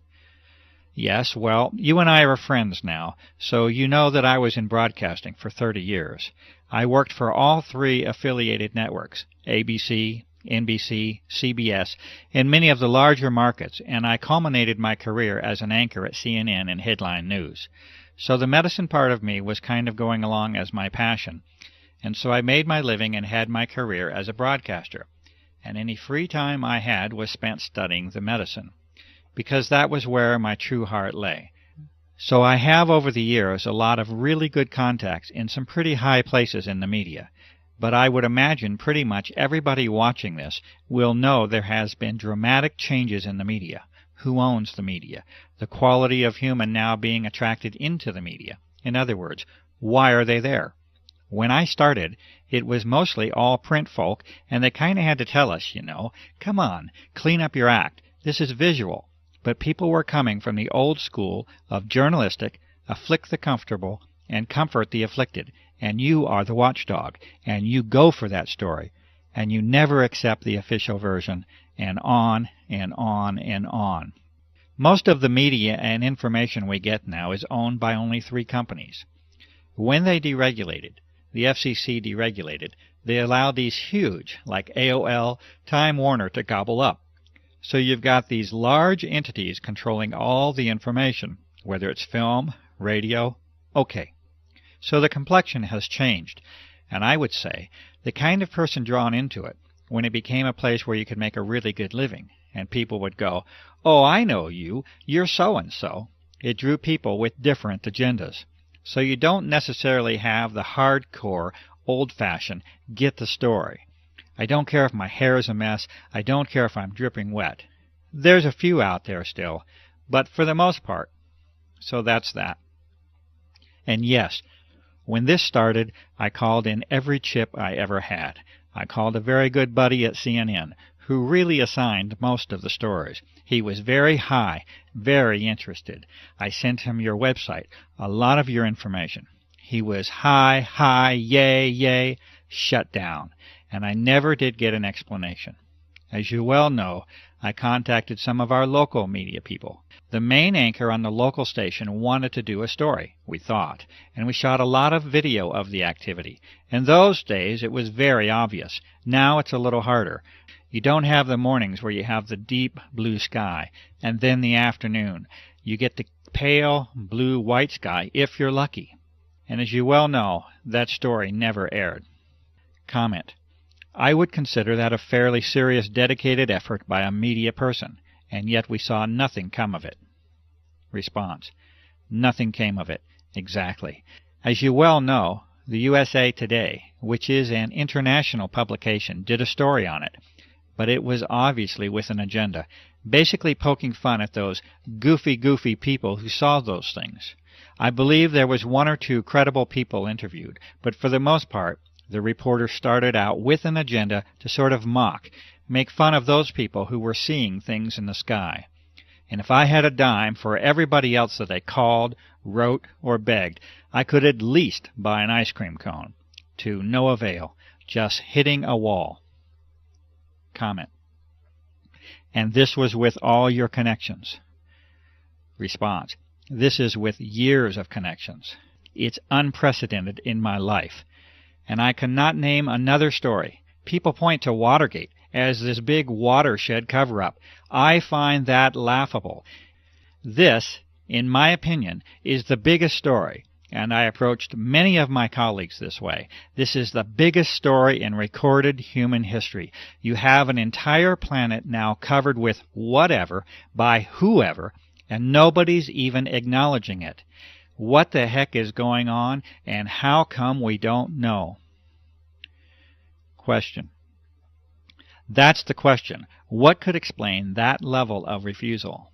A: Yes, well, you and I are friends now, so you know that I was in broadcasting for 30 years. I worked for all 3 affiliated networks, ABC, NBC, CBS, in many of the larger markets, and I culminated my career as an anchor at CNN and Headline News. So the medicine part of me was kind of going along as my passion, and so I made my living and had my career as a broadcaster, and any free time I had was spent studying the medicine, because that was where my true heart lay. So I have over the years a lot of really good contacts in some pretty high places in the media. But I would imagine pretty much everybody watching this will know there has been dramatic changes in the media. Who owns the media? The quality of human now being attracted into the media. In other words, why are they there? When I started, it was mostly all print folk, and they kind of had to tell us, you know, come on, clean up your act. This is visual. But people were coming from the old school of journalistic, afflict the comfortable, and comfort the afflicted, and you are the watchdog, and you go for that story, and you never accept the official version, and on and on and on. Most of the media and information we get now is owned by only 3 companies. When they deregulated, the FCC deregulated, they allowed these huge, like AOL, Time Warner, to gobble up. So you've got these large entities controlling all the information, whether it's film, radio. Okay. So the complexion has changed, and I would say the kind of person drawn into it, when it became a place where you could make a really good living, and people would go, "Oh, I know you, you're so-and-so." It drew people with different agendas. So you don't necessarily have the hardcore, old-fashioned, get the story. I don't care if my hair is a mess. I don't care if I'm dripping wet. There's a few out there still, but for the most part. So that's that. And yes, when this started, I called in every chip I ever had. I called a very good buddy at CNN, who really assigned most of the stories. He was very high, very interested. I sent him your website, a lot of your information. He was high, yay, shut down. And I never did get an explanation. As you well know, I contacted some of our local media people. The main anchor on the local station wanted to do a story, we thought, and we shot a lot of video of the activity. In those days, it was very obvious. Now it's a little harder. You don't have the mornings where you have the deep blue sky, and then the afternoon. You get the pale blue-white sky if you're lucky. And as you well know, that story never aired. Comment. I would consider that a fairly serious dedicated effort by a media person, and yet we saw nothing come of it. Response. Nothing came of it. Exactly. As you well know, the USA Today, which is an international publication, did a story on it, but it was obviously with an agenda, basically poking fun at those goofy people who saw those things. I believe there was one or two credible people interviewed, but for the most part, the reporter started out with an agenda to sort of mock, make fun of those people who were seeing things in the sky. And if I had a dime for everybody else that they called, wrote, or begged, I could at least buy an ice cream cone. To no avail, just hitting a wall. Comment. And this was with all your connections. Response. This is with years of connections. It's unprecedented in my life. And I cannot name another story. People point to Watergate as this big watershed cover-up. I find that laughable. This, in my opinion, is the biggest story, and I approached many of my colleagues this way. This is the biggest story in recorded human history. You have an entire planet now covered with whatever, by whoever, and nobody's even acknowledging it. What the heck is going on, and how come we don't know? Question. That's the question. What could explain that level of refusal?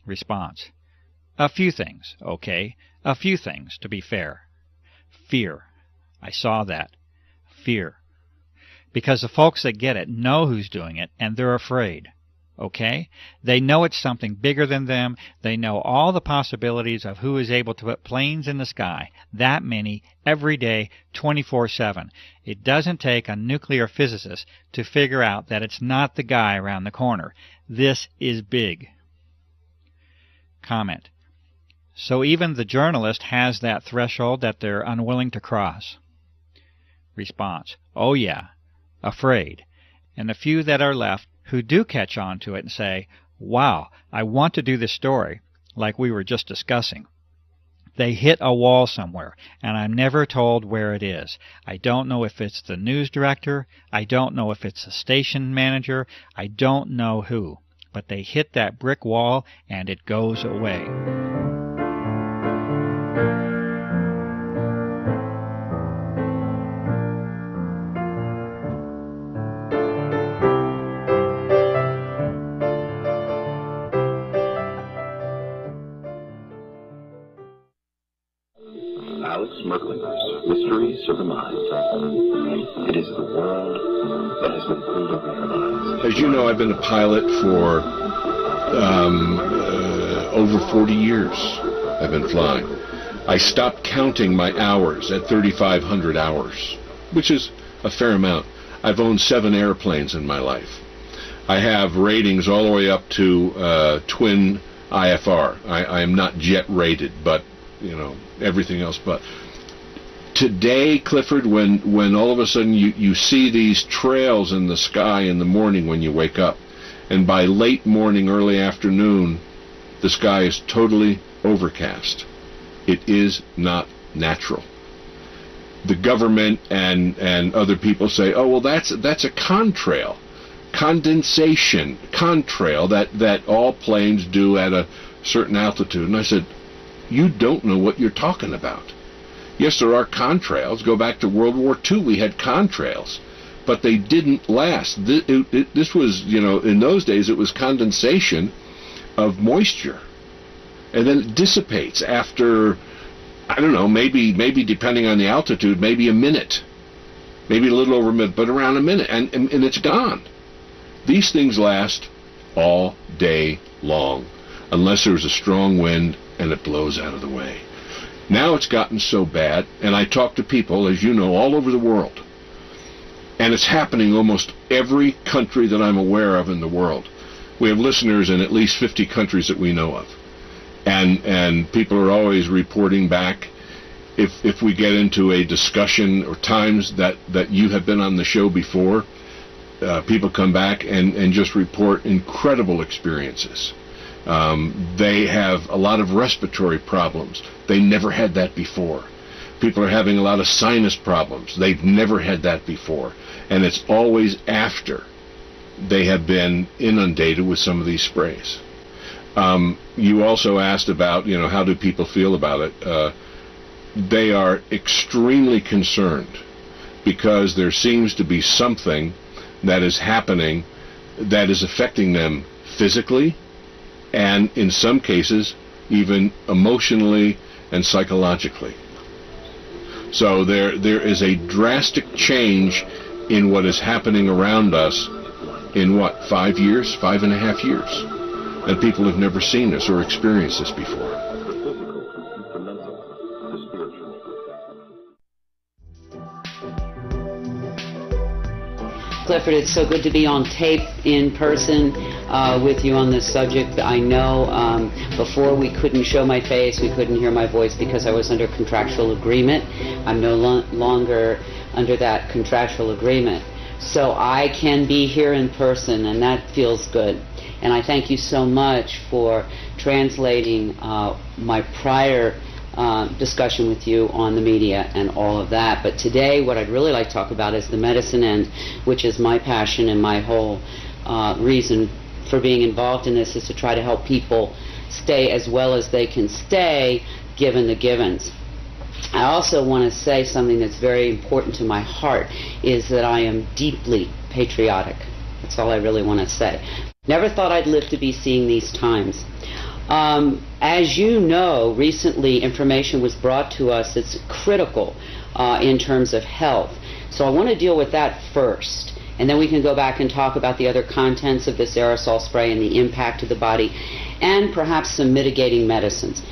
A: Response. A few things, okay? A few things, to be fair. Fear. I saw that. Fear. Because the folks that get it know who's doing it, and they're afraid. Okay? They know it's something bigger than them. They know all the possibilities of who is able to put planes in the sky. That many, every day, 24/7. It doesn't take a nuclear physicist to figure out that it's not the guy around the corner. This is big. Comment. So even the journalist has that threshold that they're unwilling to cross. Response. Oh yeah. Afraid. And the few that are left who do catch on to it and say, wow, I want to do this story, like we were just discussing. They hit a wall somewhere, and I'm never told where it is. I don't know if it's the news director. I don't know if it's the station manager. I don't know who. But they hit that brick wall, and it goes away.
C: Mysteries of the Mind. It is the world that has been pulled over our eyes. As you know, I've been a pilot for over 40 years. I've been flying. I stopped counting my hours at 3,500 hours, which is a fair amount. I've owned 7 airplanes in my life. I have ratings all the way up to twin IFR. I am not jet rated, but, you know, everything else but. Today, Clifford, when all of a sudden you see these trails in the sky in the morning when you wake up, and by late morning, early afternoon, the sky is totally overcast. It is not natural. The government and other people say, oh, well, that's a contrail, condensation, contrail that all planes do at a certain altitude. And I said, you don't know what you're talking about. Yes, there are contrails. Go back to World War II, we had contrails, but they didn't last. This was, you know, in those days it was condensation of moisture, and then it dissipates after, I don't know, maybe depending on the altitude, maybe a minute, maybe a little over a minute, but around a minute, and it's gone. These things last all day long, unless there's a strong wind and it blows out of the way. Now it's gotten so bad, and I talk to people, as you know, all over the world, and it's happening almost every country that I'm aware of in the world. We have listeners in at least 50 countries that we know of, and people are always reporting back. If we get into a discussion or times that you have been on the show before, people come back and just report incredible experiences. They have a lot of respiratory problems. They never had that before. People are having a lot of sinus problems. They've never had that before. And it's always after they have been inundated with some of these sprays. You also asked about, how do people feel about it? They are extremely concerned because there seems to be something that is happening that is affecting them physically and in some cases even emotionally and psychologically. So there is a drastic change in what is happening around us in 5 years, 5.5 years. And people have never seen this or experienced this before.
D: Clifford, it's so good to be on tape in person with you on this subject. I know before we couldn't show my face, we couldn't hear my voice because I was under contractual agreement. I'm no longer under that contractual agreement. So I can be here in person, and that feels good. And I thank you so much for translating my prior discussion with you on the media and all of that. But today what I'd really like to talk about is the medicine end, which is my passion, and my whole reason for being involved in this is to try to help people stay as well as they can stay given the givens. I also want to say something that's very important to my heart, is that I am deeply patriotic. That's all I really want to say. Never thought I'd live to be seeing these times. As you know, recently information was brought to us that's critical in terms of health. So I want to deal with that first, and then we can go back and talk about the other contents of this aerosol spray and the impact to the body, and perhaps some mitigating medicines.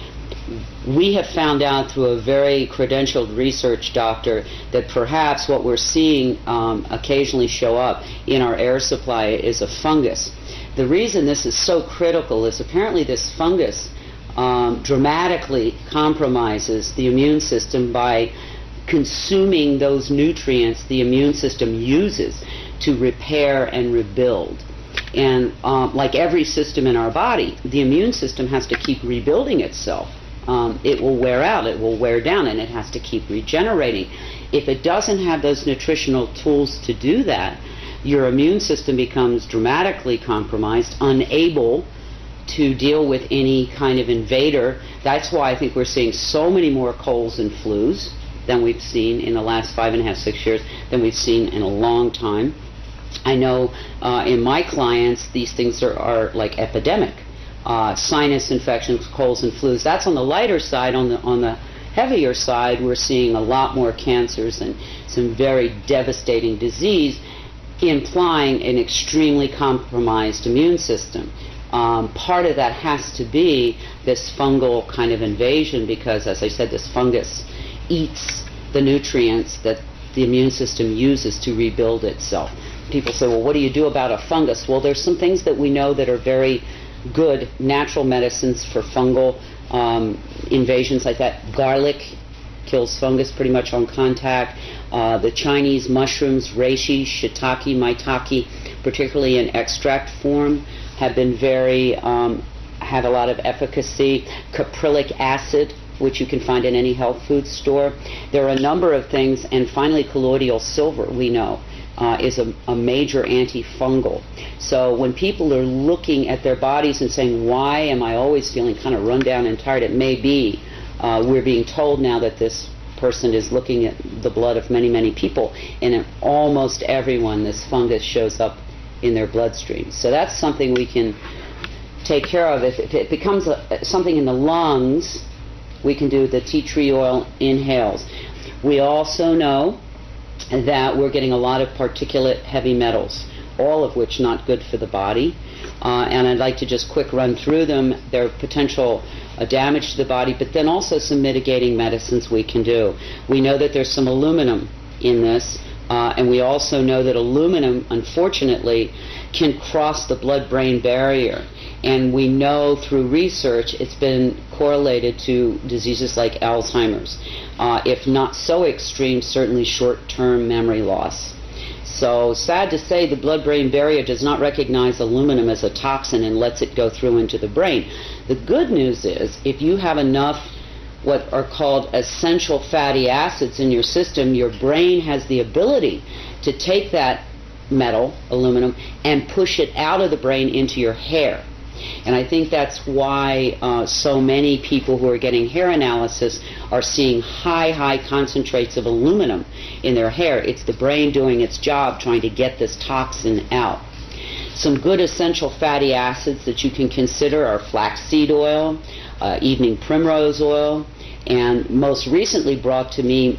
D: We have found out through a very credentialed research doctor that perhaps what we're seeing occasionally show up in our air supply is a fungus. The reason this is so critical is apparently this fungus dramatically compromises the immune system by consuming those nutrients the immune system uses to repair and rebuild. And like every system in our body, the immune system has to keep rebuilding itself. It will wear out, it will wear down, and it has to keep regenerating. If it doesn't have those nutritional tools to do that, your immune system becomes dramatically compromised, unable to deal with any kind of invader. That's why I think we're seeing so many more colds and flus than we've seen in the last 5.5, 6 years, than we've seen in a long time. I know in my clients, these things are like epidemic. Sinus infections, colds and flus. That's on the lighter side. On the heavier side, we're seeing a lot more cancers and some very devastating disease, implying an extremely compromised immune system. Part of that has to be this fungal kind of invasion because, as I said, this fungus eats the nutrients that the immune system uses to rebuild itself. People say, well, what do you do about a fungus? Well, there's some things that we know that are very good natural medicines for fungal invasions like that. Garlic kills fungus pretty much on contact. The Chinese mushrooms, reishi, shiitake, maitake, particularly in extract form, have been have a lot of efficacy. Caprylic acid, which you can find in any health food store. There are a number of things, and finally colloidal silver, we know, is a major antifungal. So when people are looking at their bodies and saying, why am I always feeling kind of run down and tired, it may be we're being told now that this person is looking at the blood of many, many people, and in almost everyone this fungus shows up in their bloodstream. So that's something we can take care of. If it becomes something in the lungs, we can do the tea tree oil inhales. We also know that we're getting a lot of particulate heavy metals, all of which not good for the body. And I'd like to just quick run through them. There are potential damage to the body, but then also some mitigating medicines we can do. We know that there's some aluminum in this, and we also know that aluminum, unfortunately, can cross the blood-brain barrier. And we know through research it's been correlated to diseases like Alzheimer's. If not so extreme, certainly short-term memory loss. So, sad to say, the blood-brain barrier does not recognize aluminum as a toxin and lets it go through into the brain. The good news is, if you have enough what are called essential fatty acids in your system, your brain has the ability to take that metal, aluminum, and push it out of the brain into your hair. And I think that's why so many people who are getting hair analysis are seeing high concentrates of aluminum in their hair. It's the brain doing its job trying to get this toxin out. Some good essential fatty acids that you can consider are flaxseed oil, evening primrose oil, and most recently brought to me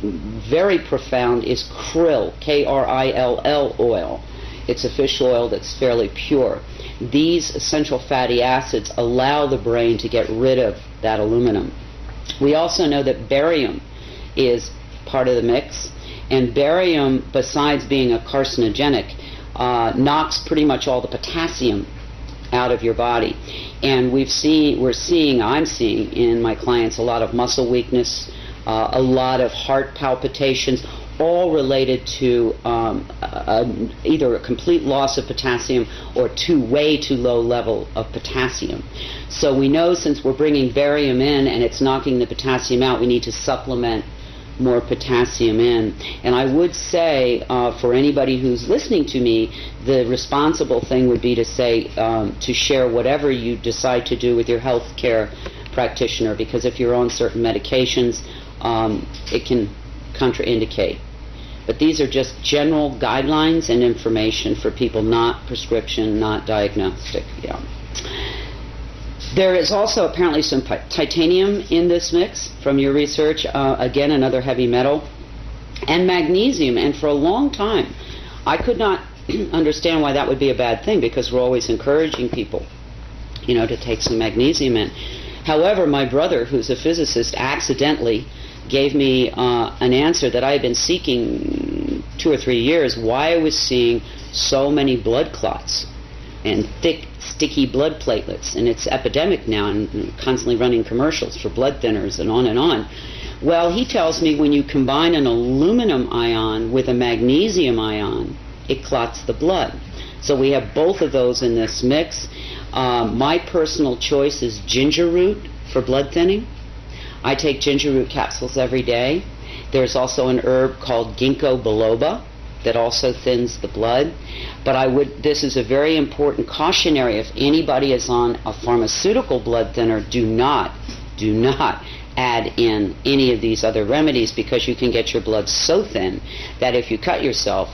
D: very profound is krill, K-R-I-L-L oil. It's a fish oil that's fairly pure. These essential fatty acids allow the brain to get rid of that aluminum. We also know that barium is part of the mix, and barium, besides being a carcinogenic, knocks pretty much all the potassium out of your body. And I'm seeing in my clients a lot of muscle weakness, a lot of heart palpitations, all related to either a complete loss of potassium or way too low level of potassium. So we know, since we're bringing barium in and it's knocking the potassium out, we need to supplement more potassium in. And I would say, for anybody who's listening to me, the responsible thing would be to say, to share whatever you decide to do with your health care practitioner, because if you're on certain medications, it can contraindicate. But these are just general guidelines and information for people, not prescription, not diagnostic. Yeah. There is also apparently some titanium in this mix from your research, again another heavy metal, and magnesium. And for a long time I could not understand why that would be a bad thing, because we're always encouraging people, to take some magnesium in. However, my brother, who's a physicist, accidentally gave me an answer that I had been seeking 2 or 3 years, why I was seeing so many blood clots and thick, sticky blood platelets. And it's epidemic now, and constantly running commercials for blood thinners and on and on. Well, he tells me when you combine an aluminum ion with a magnesium ion, it clots the blood. So we have both of those in this mix. My personal choice is ginger root for blood thinning. I take ginger root capsules every day. There's also an herb called ginkgo biloba that also thins the blood. But this is a very important cautionary. If anybody is on a pharmaceutical blood thinner, do not add in any of these other remedies, because you can get your blood so thin that if you cut yourself,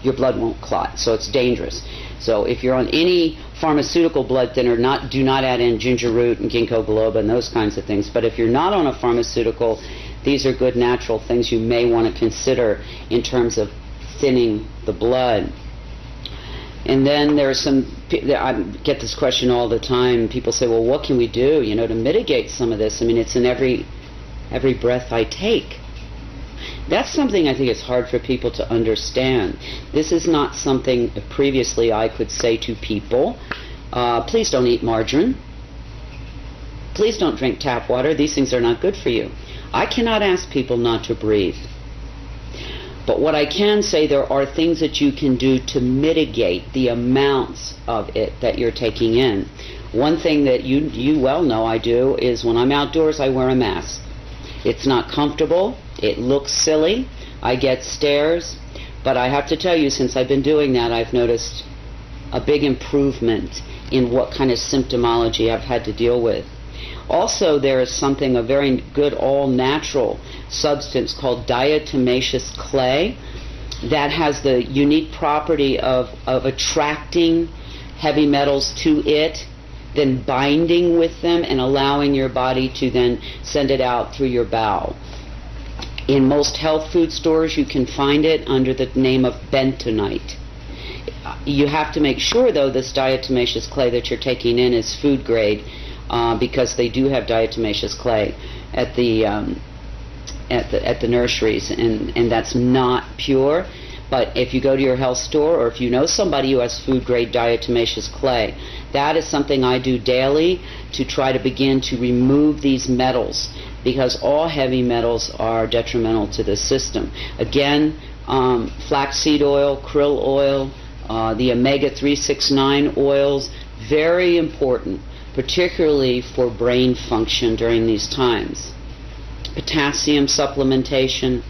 D: your blood won't clot. So it's dangerous. So if you're on any pharmaceutical blood thinner, do not add in ginger root and ginkgo biloba and those kinds of things. But if you're not on a pharmaceutical, these are good natural things you may want to consider in terms of thinning the blood. And then there's I get this question all the time. People say, well, what can we do, to mitigate some of this? I mean, it's in every breath I take. That's something I think is hard for people to understand. This is not something previously I could say to people, please don't eat margarine. Please don't drink tap water. These things are not good for you. I cannot ask people not to breathe. But what I can say, there are things that you can do to mitigate the amounts of it that you're taking in. One thing that you well know I do is when I'm outdoors, I wear a mask. It's not comfortable. It looks silly. I get stares. But I have to tell you, since I've been doing that, I've noticed a big improvement in what kind of symptomology I've had to deal with. Also, there is a very good all-natural substance called diatomaceous clay that has the unique property of attracting heavy metals to it, then binding with them and allowing your body to then send it out through your bowel. In most health food stores, you can find it under the name of bentonite. You have to make sure, though, this diatomaceous clay that you're taking in is food grade, because they do have diatomaceous clay at the nurseries, and that's not pure. But if you go to your health store, or if you know somebody who has food grade diatomaceous clay, that is something I do daily to try to begin to remove these metals, because all heavy metals are detrimental to the system. Again, flaxseed oil, krill oil, the omega-369 oils, very important, particularly for brain function during these times. Potassium supplementation.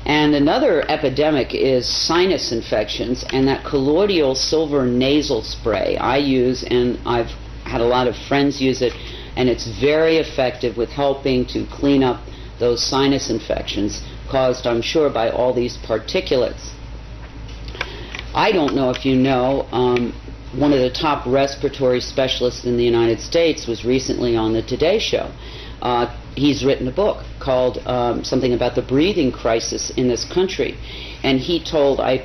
D: And another epidemic is sinus infections, and that colloidal silver nasal spray I use, and I've had a lot of friends use it, and it's very effective with helping to clean up those sinus infections caused, I'm sure, by all these particulates. I don't know if you know, one of the top respiratory specialists in the United States was recently on the Today Show. He's written a book called something about the breathing crisis in this country. And he told, I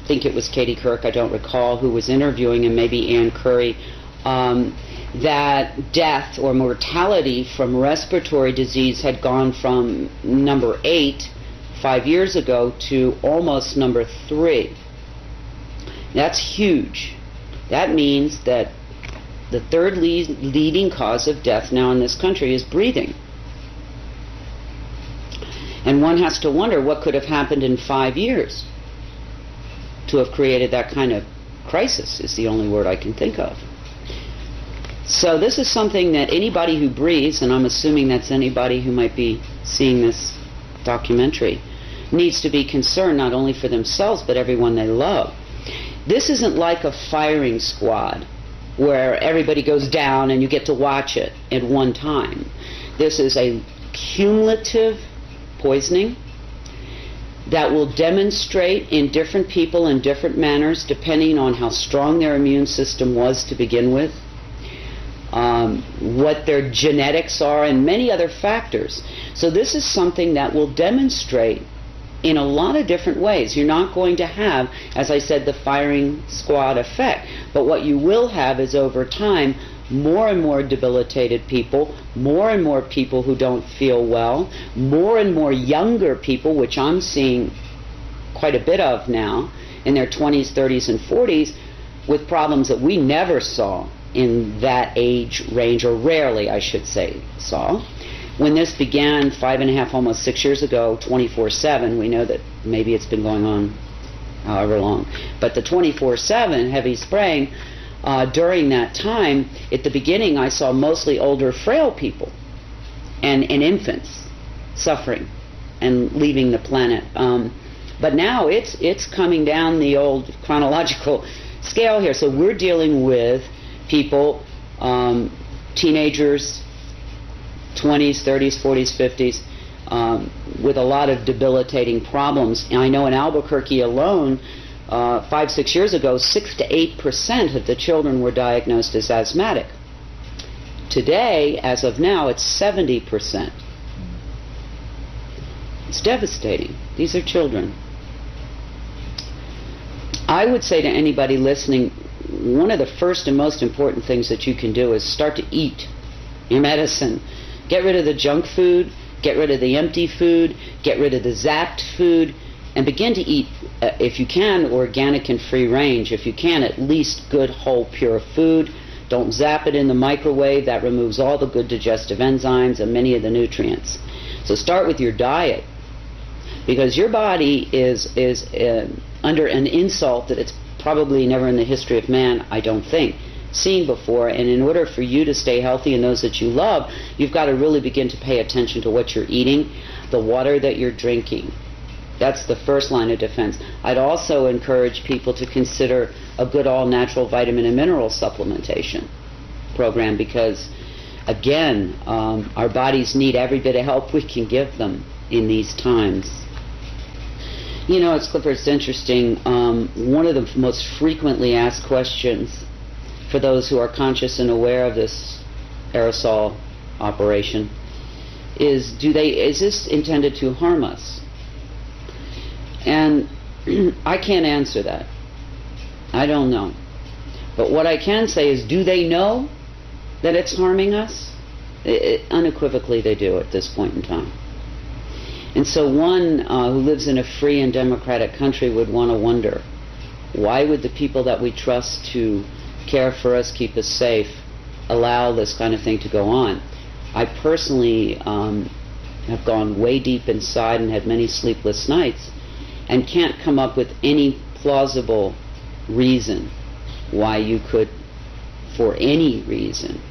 D: think it was Katie Couric, I don't recall, who was interviewing him, maybe Ann Curry, that death or mortality from respiratory disease had gone from number 8 5 years ago to almost number 3. That's huge. That means that the third leading cause of death now in this country is breathing. And one has to wonder what could have happened in 5 years to have created that kind of crisis, is the only word I can think of. So this is something that anybody who breathes, and I'm assuming that's anybody who might be seeing this documentary, needs to be concerned not only for themselves but everyone they love. This isn't like a firing squad where everybody goes down and you get to watch it at one time. This is a cumulative poisoning that will demonstrate in different people in different manners depending on how strong their immune system was to begin with, what their genetics are, and many other factors. So this is something that will demonstrate in a lot of different ways. You're not going to have, as I said, the firing squad effect, but what you will have is over time more and more debilitated people, more and more people who don't feel well, more and more younger people, which I'm seeing quite a bit of now, in their 20s, 30s, and 40s, with problems that we never saw in that age range, or rarely, I should say, saw. When this began 5.5, almost 6 years ago, 24/7, we know that maybe it's been going on however long, but the 24/7 heavy spraying, during that time, at the beginning, I saw mostly older, frail people and infants suffering and leaving the planet. But now it's coming down the old chronological scale here. So we're dealing with people, teenagers, 20s, 30s, 40s, 50s, with a lot of debilitating problems. And I know in Albuquerque alone, 5-6 years ago, 6 to 8% of the children were diagnosed as asthmatic. Today, as of now, it's 70%. It's devastating. These are children. I would say to anybody listening, one of the first and most important things that you can do is start to eat your medicine. Get rid of the junk food, get rid of the empty food, get rid of the zapped food, and begin to eat, if you can, organic and free range. If you can, at least good, whole, pure food. Don't zap it in the microwave. That removes all the good digestive enzymes and many of the nutrients. So start with your diet, because your body is under an insult that it's probably never in the history of man, I don't think, seen before. And in order for you to stay healthy and those that you love, you've got to really begin to pay attention to what you're eating, the water that you're drinking. That's the first line of defense. I'd also encourage people to consider a good all-natural vitamin and mineral supplementation program, because, again, our bodies need every bit of help we can give them in these times. You know, it's interesting. One of the most frequently asked questions for those who are conscious and aware of this aerosol operation is, is this intended to harm us? And I can't answer that. I don't know. But what I can say is, do they know that it's harming us? Unequivocally they do at this point in time. And so one who lives in a free and democratic country would want to wonder, why would the people that we trust to care for us, keep us safe, allow this kind of thing to go on? I personally have gone way deep inside and had many sleepless nights and can't come up with any plausible reason why you could, for any reason,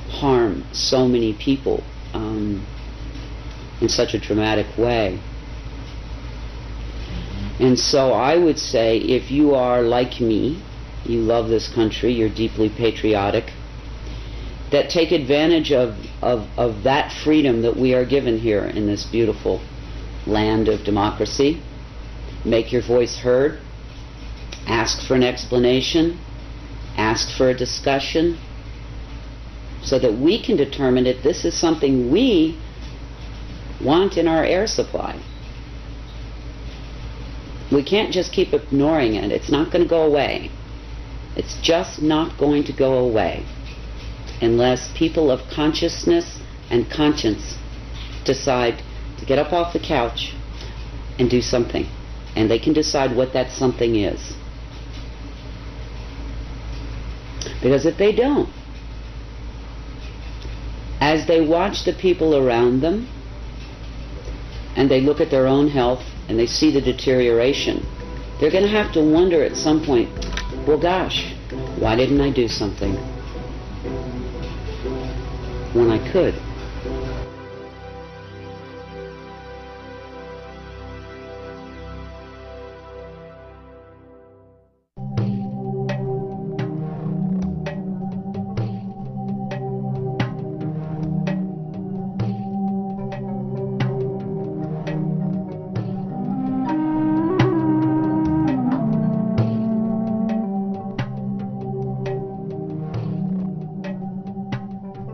D: harm so many people in such a dramatic way. And so I would say, if you are like me, you love this country, you're deeply patriotic, that take advantage of that freedom that we are given here in this beautiful land of democracy. Make your voice heard, ask for an explanation, ask for a discussion, so that we can determine if this is something we want in our air supply. We can't just keep ignoring it. It's not going to go away. It's just not going to go away unless people of consciousness and conscience decide to get up off the couch and do something. And they can decide what that something is. Because if they don't, as they watch the people around them and they look at their own health and they see the deterioration, they're going to have to wonder at some point, well, gosh, why didn't I do something when I could?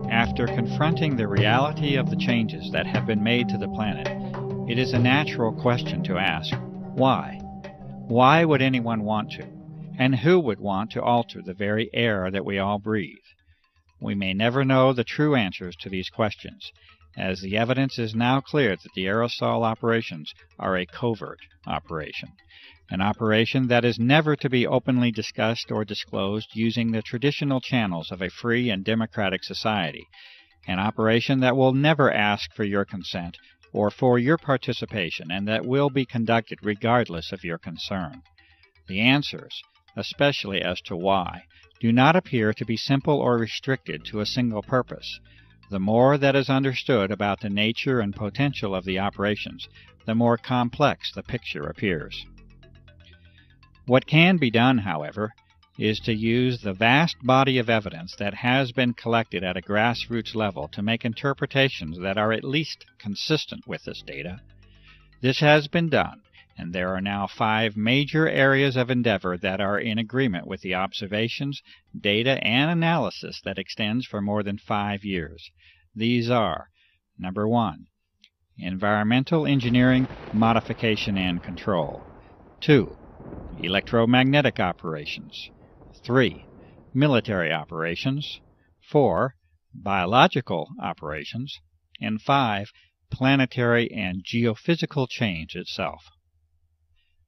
A: After confronting the reality of the changes that have been made to the planet, it is a natural question to ask, why? Why would anyone want to? And who would want to alter the very air that we all breathe? We may never know the true answers to these questions, as the evidence is now clear that the aerosol operations are a covert operation, an operation that is never to be openly discussed or disclosed using the traditional channels of a free and democratic society, an operation that will never ask for your consent or for your participation, and that will be conducted regardless of your concern. The answers, especially as to why, do not appear to be simple or restricted to a single purpose. The more that is understood about the nature and potential of the operations, the more complex the picture appears. What can be done, however, is to use the vast body of evidence that has been collected at a grassroots level to make interpretations that are at least consistent with this data. This has been done, and there are now 5 major areas of endeavor that are in agreement with the observations, data, and analysis that extends for more than 5 years. These are: number 1, environmental engineering, modification, and control; 2, electromagnetic operations; 3, military operations; 4, biological operations; and 5, planetary and geophysical change itself.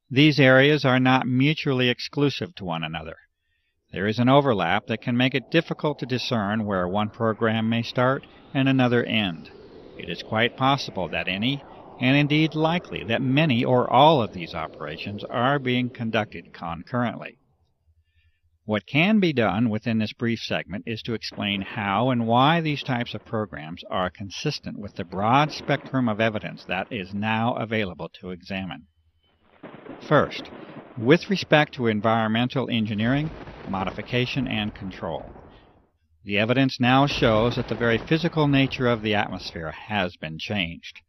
A: These areas are not mutually exclusive to one another. There is an overlap that can make it difficult to discern where one program may start and another end. It is quite possible that any, and indeed likely that many or all of these operations are being conducted concurrently. What can be done within this brief segment is to explain how and why these types of programs are consistent with the broad spectrum of evidence that is now available to examine. First, with respect to environmental engineering, modification, and control. The evidence now shows that the very physical nature of the atmosphere has been changed.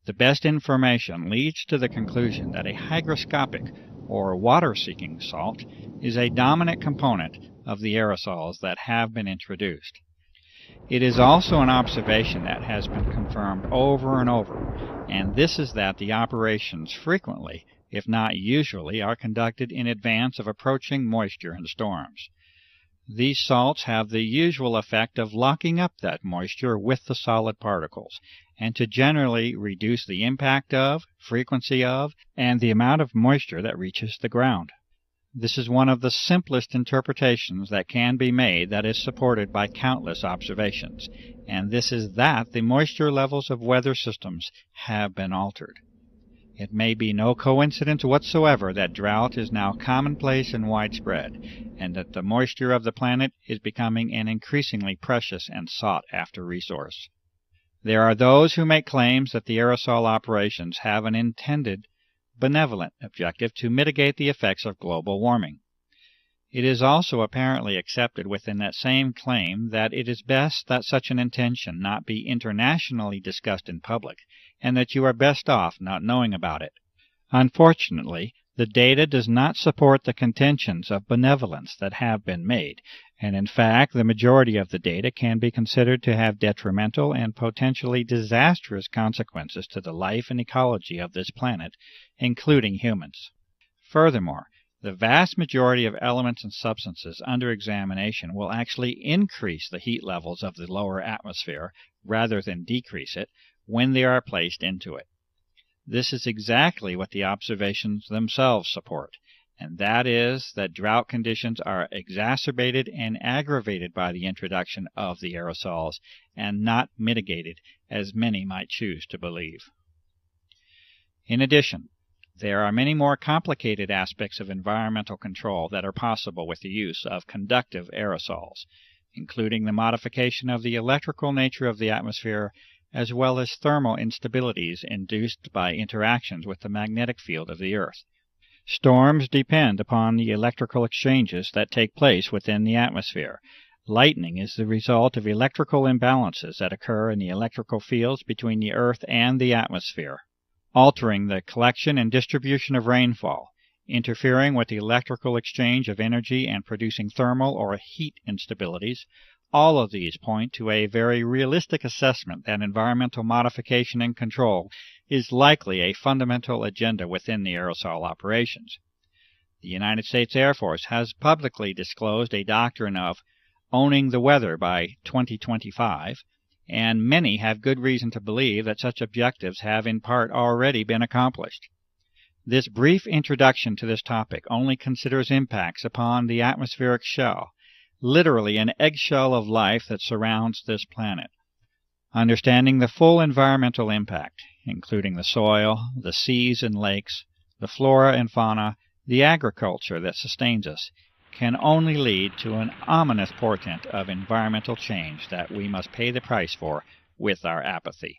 A: The best information leads to the conclusion that a hygroscopic, or water-seeking salt, is a dominant component of the aerosols that have been introduced. It is also an observation that has been confirmed over and over, and this is that the operations frequently, if not usually, are conducted in advance of approaching moisture and storms. These salts have the usual effect of locking up that moisture with the solid particles, and to generally reduce the impact of, frequency of, and the amount of moisture that reaches the ground. This is one of the simplest interpretations that can be made that is supported by countless observations, and this is that the moisture levels of weather systems have been altered. It may be no coincidence whatsoever that drought is now commonplace and widespread, and that the moisture of the planet is becoming an increasingly precious and sought-after resource. There are those who make claims that the aerosol operations have an intended, benevolent objective to mitigate the effects of global warming. It is also apparently accepted within that same claim that it is best that such an intention not be internationally discussed in public, and that you are best off not knowing about it. Unfortunately, the data does not support the contentions of benevolence that have been made, and in fact the majority of the data can be considered to have detrimental and potentially disastrous consequences to the life and ecology of this planet, including humans. Furthermore, the vast majority of elements and substances under examination will actually increase the heat levels of the lower atmosphere rather than decrease it when they are placed into it. This is exactly what the observations themselves support, and that is that drought conditions are exacerbated and aggravated by the introduction of the aerosols and not mitigated, as many might choose to believe. In addition, there are many more complicated aspects of environmental control that are possible with the use of conductive aerosols, including the modification of the electrical nature of the atmosphere, as well as thermal instabilities induced by interactions with the magnetic field of the Earth. Storms depend upon the electrical exchanges that take place within the atmosphere. Lightning is the result of electrical imbalances that occur in the electrical fields between the Earth and the atmosphere, altering the collection and distribution of rainfall, interfering with the electrical exchange of energy and producing thermal or heat instabilities. All of these point to a very realistic assessment that environmental modification and control is likely a fundamental agenda within the aerosol operations. The United States Air Force has publicly disclosed a doctrine of owning the weather by 2025, and many have good reason to believe that such objectives have in part already been accomplished. This brief introduction to this topic only considers impacts upon the atmospheric shell, literally an eggshell of life that surrounds this planet. Understanding the full environmental impact, including the soil, the seas and lakes, the flora and fauna, the agriculture that sustains us, can only lead to an ominous portent of environmental change that we must pay the price for with our apathy.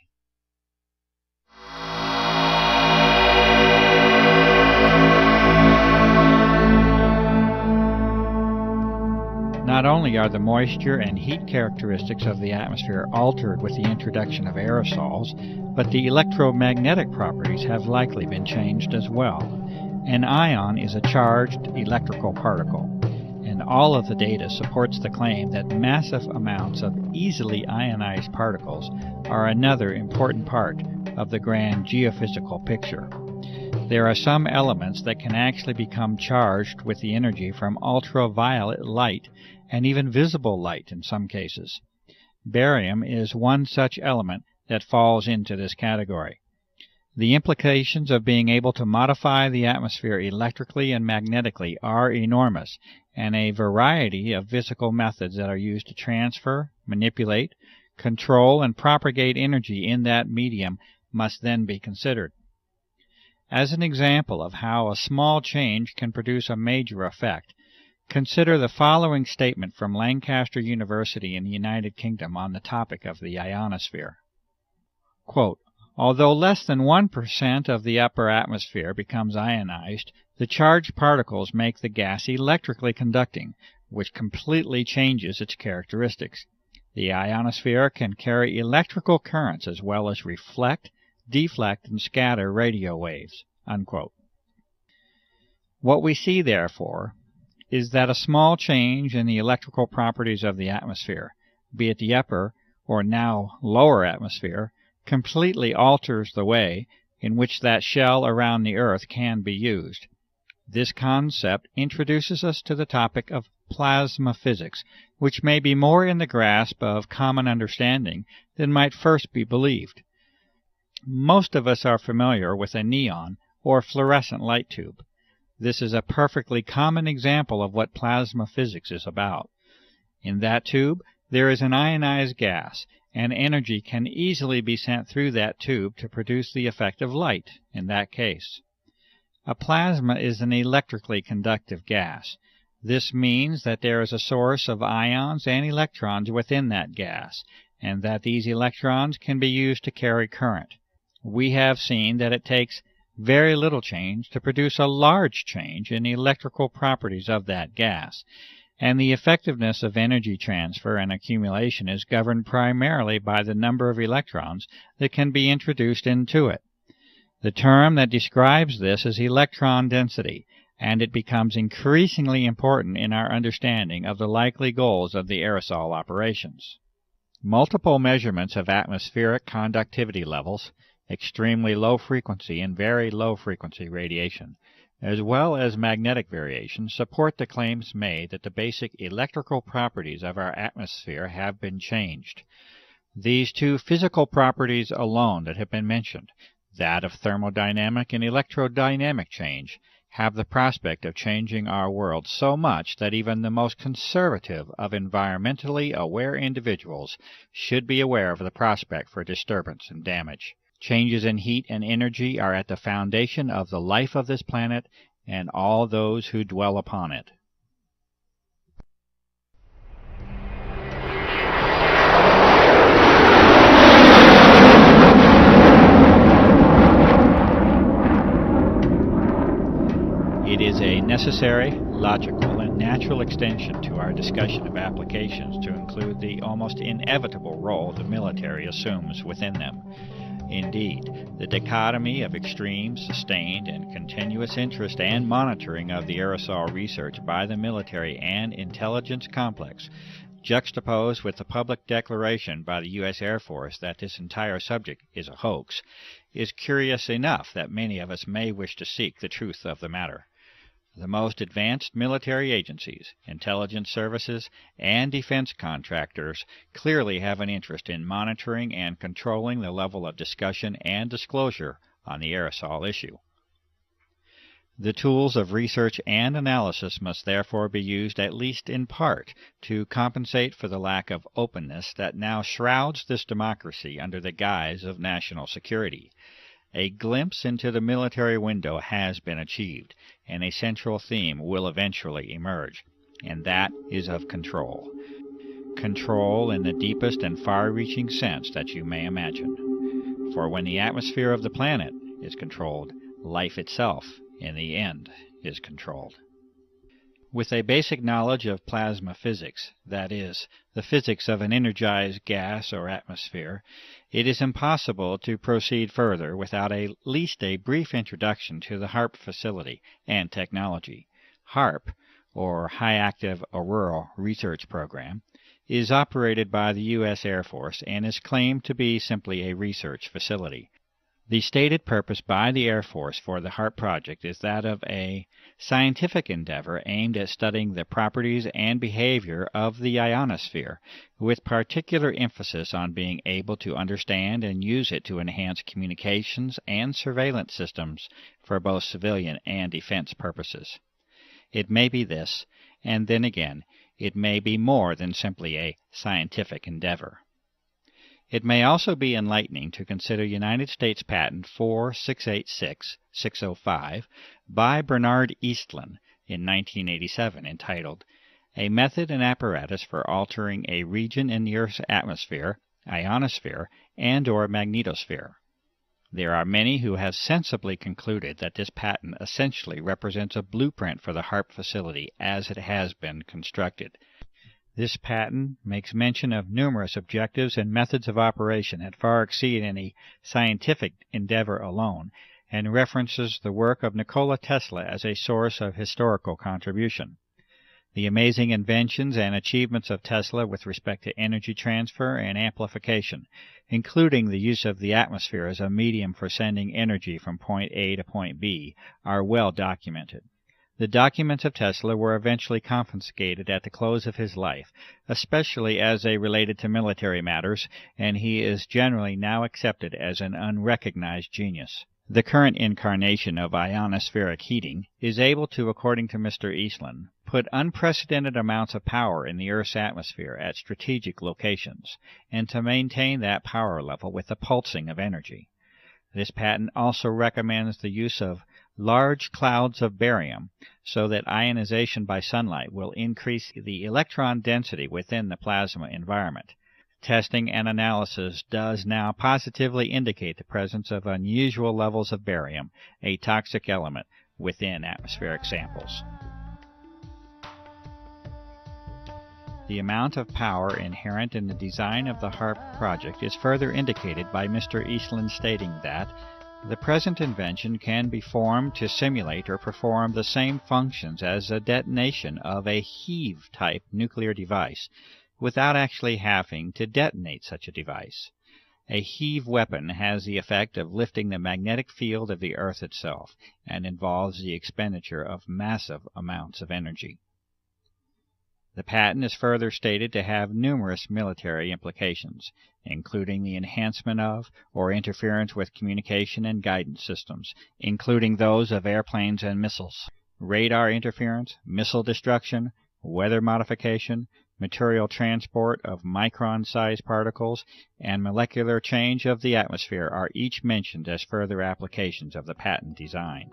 A: Not only are the moisture and heat characteristics of the atmosphere altered with the introduction of aerosols, but the electromagnetic properties have likely been changed as well. An ion is a charged electrical particle, and all of the data supports the claim that massive amounts of easily ionized particles are another important part of the grand geophysical picture. There are some elements that can actually become charged with the energy from ultraviolet light and even visible light in some cases. Barium is one such element that falls into this category. The implications of being able to modify the atmosphere electrically and magnetically are enormous, and a variety of physical methods that are used to transfer, manipulate, control, and propagate energy in that medium must then be considered. As an example of how a small change can produce a major effect, consider the following statement from Lancaster University in the United Kingdom on the topic of the ionosphere. Quote, "Although less than 1% of the upper atmosphere becomes ionized, the charged particles make the gas electrically conducting, which completely changes its characteristics. The ionosphere can carry electrical currents as well as reflect, deflect, and scatter radio waves." Unquote. What we see, therefore, is that a small change in the electrical properties of the atmosphere, be it the upper or now lower atmosphere, completely alters the way in which that shell around the Earth can be used. This concept introduces us to the topic of plasma physics, which may be more in the grasp of common understanding than might first be believed. Most of us are familiar with a neon or fluorescent light tube. This is a perfectly common example of what plasma physics is about. In that tube, there is an ionized gas, and energy can easily be sent through that tube to produce the effect of light in that case. A plasma is an electrically conductive gas. This means that there is a source of ions and electrons within that gas, and that these electrons can be used to carry current. We have seen that it takes very little change to produce a large change in the electrical properties of that gas, and the effectiveness of energy transfer and accumulation is governed primarily by the number of electrons that can be introduced into it. The term that describes this is electron density, and it becomes increasingly important in our understanding of the likely goals of the aerosol operations. Multiple measurements of atmospheric conductivity levels, extremely low frequency and very low frequency radiation, as well as magnetic variation, support the claims made that the basic electrical properties of our atmosphere have been changed. These two physical properties alone that have been mentioned, that of thermodynamic and electrodynamic change, have the prospect of changing our world so much that even the most conservative of environmentally aware individuals should be aware of the prospect for disturbance and damage. Changes in heat and energy are at the foundation of the life of this planet and all those who dwell upon it. It is a necessary, logical, and natural extension to our discussion of applications to include the almost inevitable role the military assumes within them. Indeed, the dichotomy of extreme, sustained, and continuous interest and monitoring of the aerosol research by the military and intelligence complex, juxtaposed with the public declaration by the U.S. Air Force that this entire subject is a hoax, is curious enough that many of us may wish to seek the truth of the matter. The most advanced military agencies, intelligence services, and defense contractors clearly have an interest in monitoring and controlling the level of discussion and disclosure on the aerosol issue. The tools of research and analysis must therefore be used at least in part to compensate for the lack of openness that now shrouds this democracy under the guise of national security. A glimpse into the military window has been achieved, and a central theme will eventually emerge, and that is of control. Control in the deepest and far-reaching sense that you may imagine. For when the atmosphere of the planet is controlled, life itself, in the end, is controlled. With a basic knowledge of plasma physics, that is, the physics of an energized gas or atmosphere, it is impossible to proceed further without at least a brief introduction to the HAARP facility and technology. HAARP, or High Active Auroral Research Program, is operated by the U.S. Air Force and is claimed to be simply a research facility. The stated purpose by the Air Force for the HAARP project is that of a scientific endeavor aimed at studying the properties and behavior of the ionosphere, with particular emphasis on being able to understand and use it to enhance communications and surveillance systems for both civilian and defense purposes. It may be this, and then again, it may be more than simply a scientific endeavor. It may also be enlightening to consider United States Patent 4686605 by Bernard Eastlund in 1987 entitled, A Method and Apparatus for Altering a Region in the Earth's Atmosphere, Ionosphere, and or Magnetosphere. There are many who have sensibly concluded that this patent essentially represents a blueprint for the HAARP facility as it has been constructed. This patent makes mention of numerous objectives and methods of operation that far exceed any scientific endeavor alone, and references the work of Nikola Tesla as a source of historical contribution. The amazing inventions and achievements of Tesla with respect to energy transfer and amplification, including the use of the atmosphere as a medium for sending energy from point A to point B, are well documented. The documents of Tesla were eventually confiscated at the close of his life, especially as they related to military matters, and he is generally now accepted as an unrecognized genius. The current incarnation of ionospheric heating is able to, according to Mr. Eastlund, put unprecedented amounts of power in the Earth's atmosphere at strategic locations, and to maintain that power level with the pulsing of energy. This patent also recommends the use of large clouds of barium so that ionization by sunlight will increase the electron density within the plasma environment. Testing and analysis does now positively indicate the presence of unusual levels of barium, a toxic element, within atmospheric samples. The amount of power inherent in the design of the HARP project is further indicated by Mr. Eastland stating that the present invention can be formed to simulate or perform the same functions as a detonation of a heave-type nuclear device without actually having to detonate such a device. A heave weapon has the effect of lifting the magnetic field of the Earth itself and involves the expenditure of massive amounts of energy. The patent is further stated to have numerous military implications, including the enhancement of or interference with communication and guidance systems, including those of airplanes and missiles, radar interference, missile destruction, weather modification, material transport of micron-sized particles, and molecular change of the atmosphere are each mentioned as further applications of the patent design.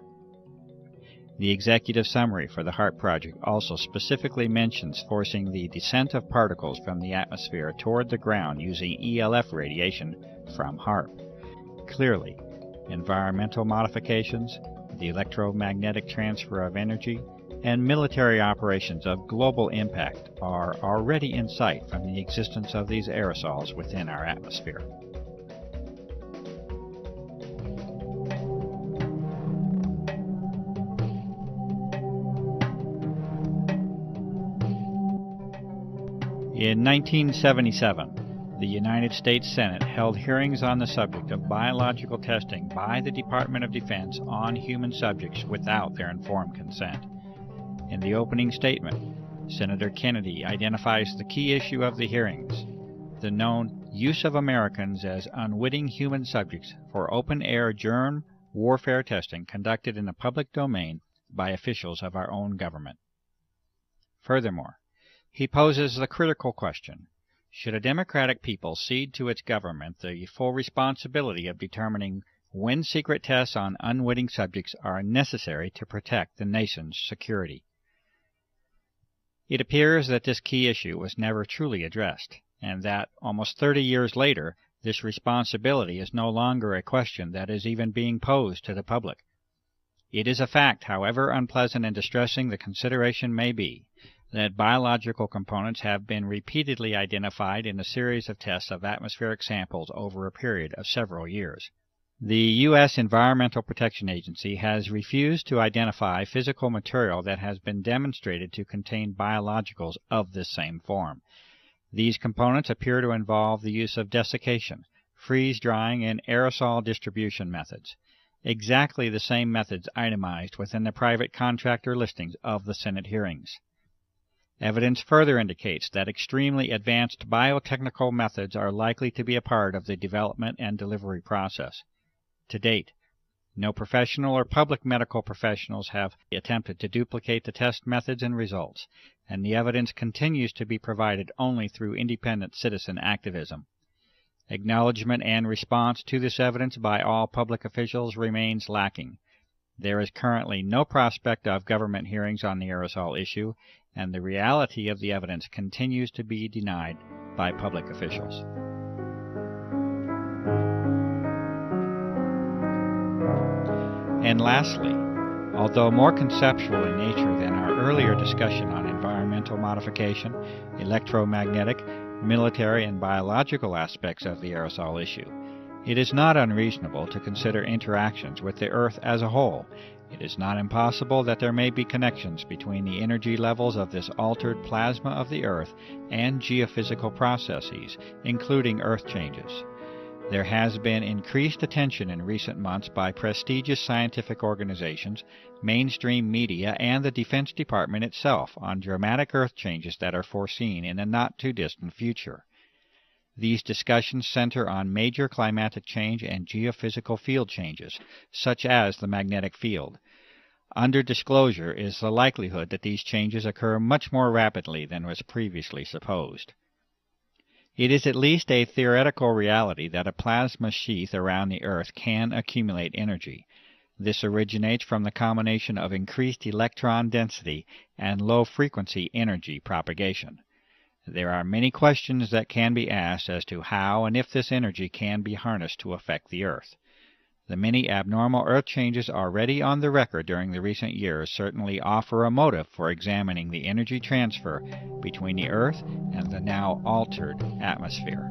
A: The executive summary for the HARP project also specifically mentions forcing the descent of particles from the atmosphere toward the ground using ELF radiation from HARP. Clearly, environmental modifications, the electromagnetic transfer of energy, and military operations of global impact are already in sight from the existence of these aerosols within our atmosphere. In 1977, the United States Senate held hearings on the subject of biological testing by the Department of Defense on human subjects without their informed consent. In the opening statement, Senator Kennedy identifies the key issue of the hearings, the known use of Americans as unwitting human subjects for open-air germ warfare testing conducted in the public domain by officials of our own government. Furthermore, he poses the critical question, should a democratic people cede to its government the full responsibility of determining when secret tests on unwitting subjects are necessary to protect the nation's security? It appears that this key issue was never truly addressed, and that, almost 30 years later, this responsibility is no longer a question that is even being posed to the public. It is a fact, however unpleasant and distressing the consideration may be, that biological components have been repeatedly identified in a series of tests of atmospheric samples over a period of several years. The U.S. Environmental Protection Agency has refused to identify physical material that has been demonstrated to contain biologicals of this same form. These components appear to involve the use of desiccation, freeze-drying, and aerosol distribution methods, exactly the same methods itemized within the private contractor listings of the Senate hearings. Evidence further indicates that extremely advanced biotechnical methods are likely to be a part of the development and delivery process. To date, no professional or public medical professionals have attempted to duplicate the test methods and results, and the evidence continues to be provided only through independent citizen activism. Acknowledgement and response to this evidence by all public officials remains lacking. There is currently no prospect of government hearings on the aerosol issue, and the reality of the evidence continues to be denied by public officials. And lastly, although more conceptual in nature than our earlier discussion on environmental modification, electromagnetic, military, and biological aspects of the aerosol issue, it is not unreasonable to consider interactions with the Earth as a whole. It is not impossible that there may be connections between the energy levels of this altered plasma of the Earth and geophysical processes, including Earth changes. There has been increased attention in recent months by prestigious scientific organizations, mainstream media, and the Defense Department itself on dramatic Earth changes that are foreseen in the not-too-distant future. These discussions center on major climatic change and geophysical field changes, such as the magnetic field. Under disclosure is the likelihood that these changes occur much more rapidly than was previously supposed. It is at least a theoretical reality that a plasma sheath around the Earth can accumulate energy. This originates from the combination of increased electron density and low-frequency energy propagation. There are many questions that can be asked as to how and if this energy can be harnessed to affect the Earth. The many abnormal Earth changes already on the record during the recent years certainly offer a motive for examining the energy transfer between the Earth and the now altered atmosphere.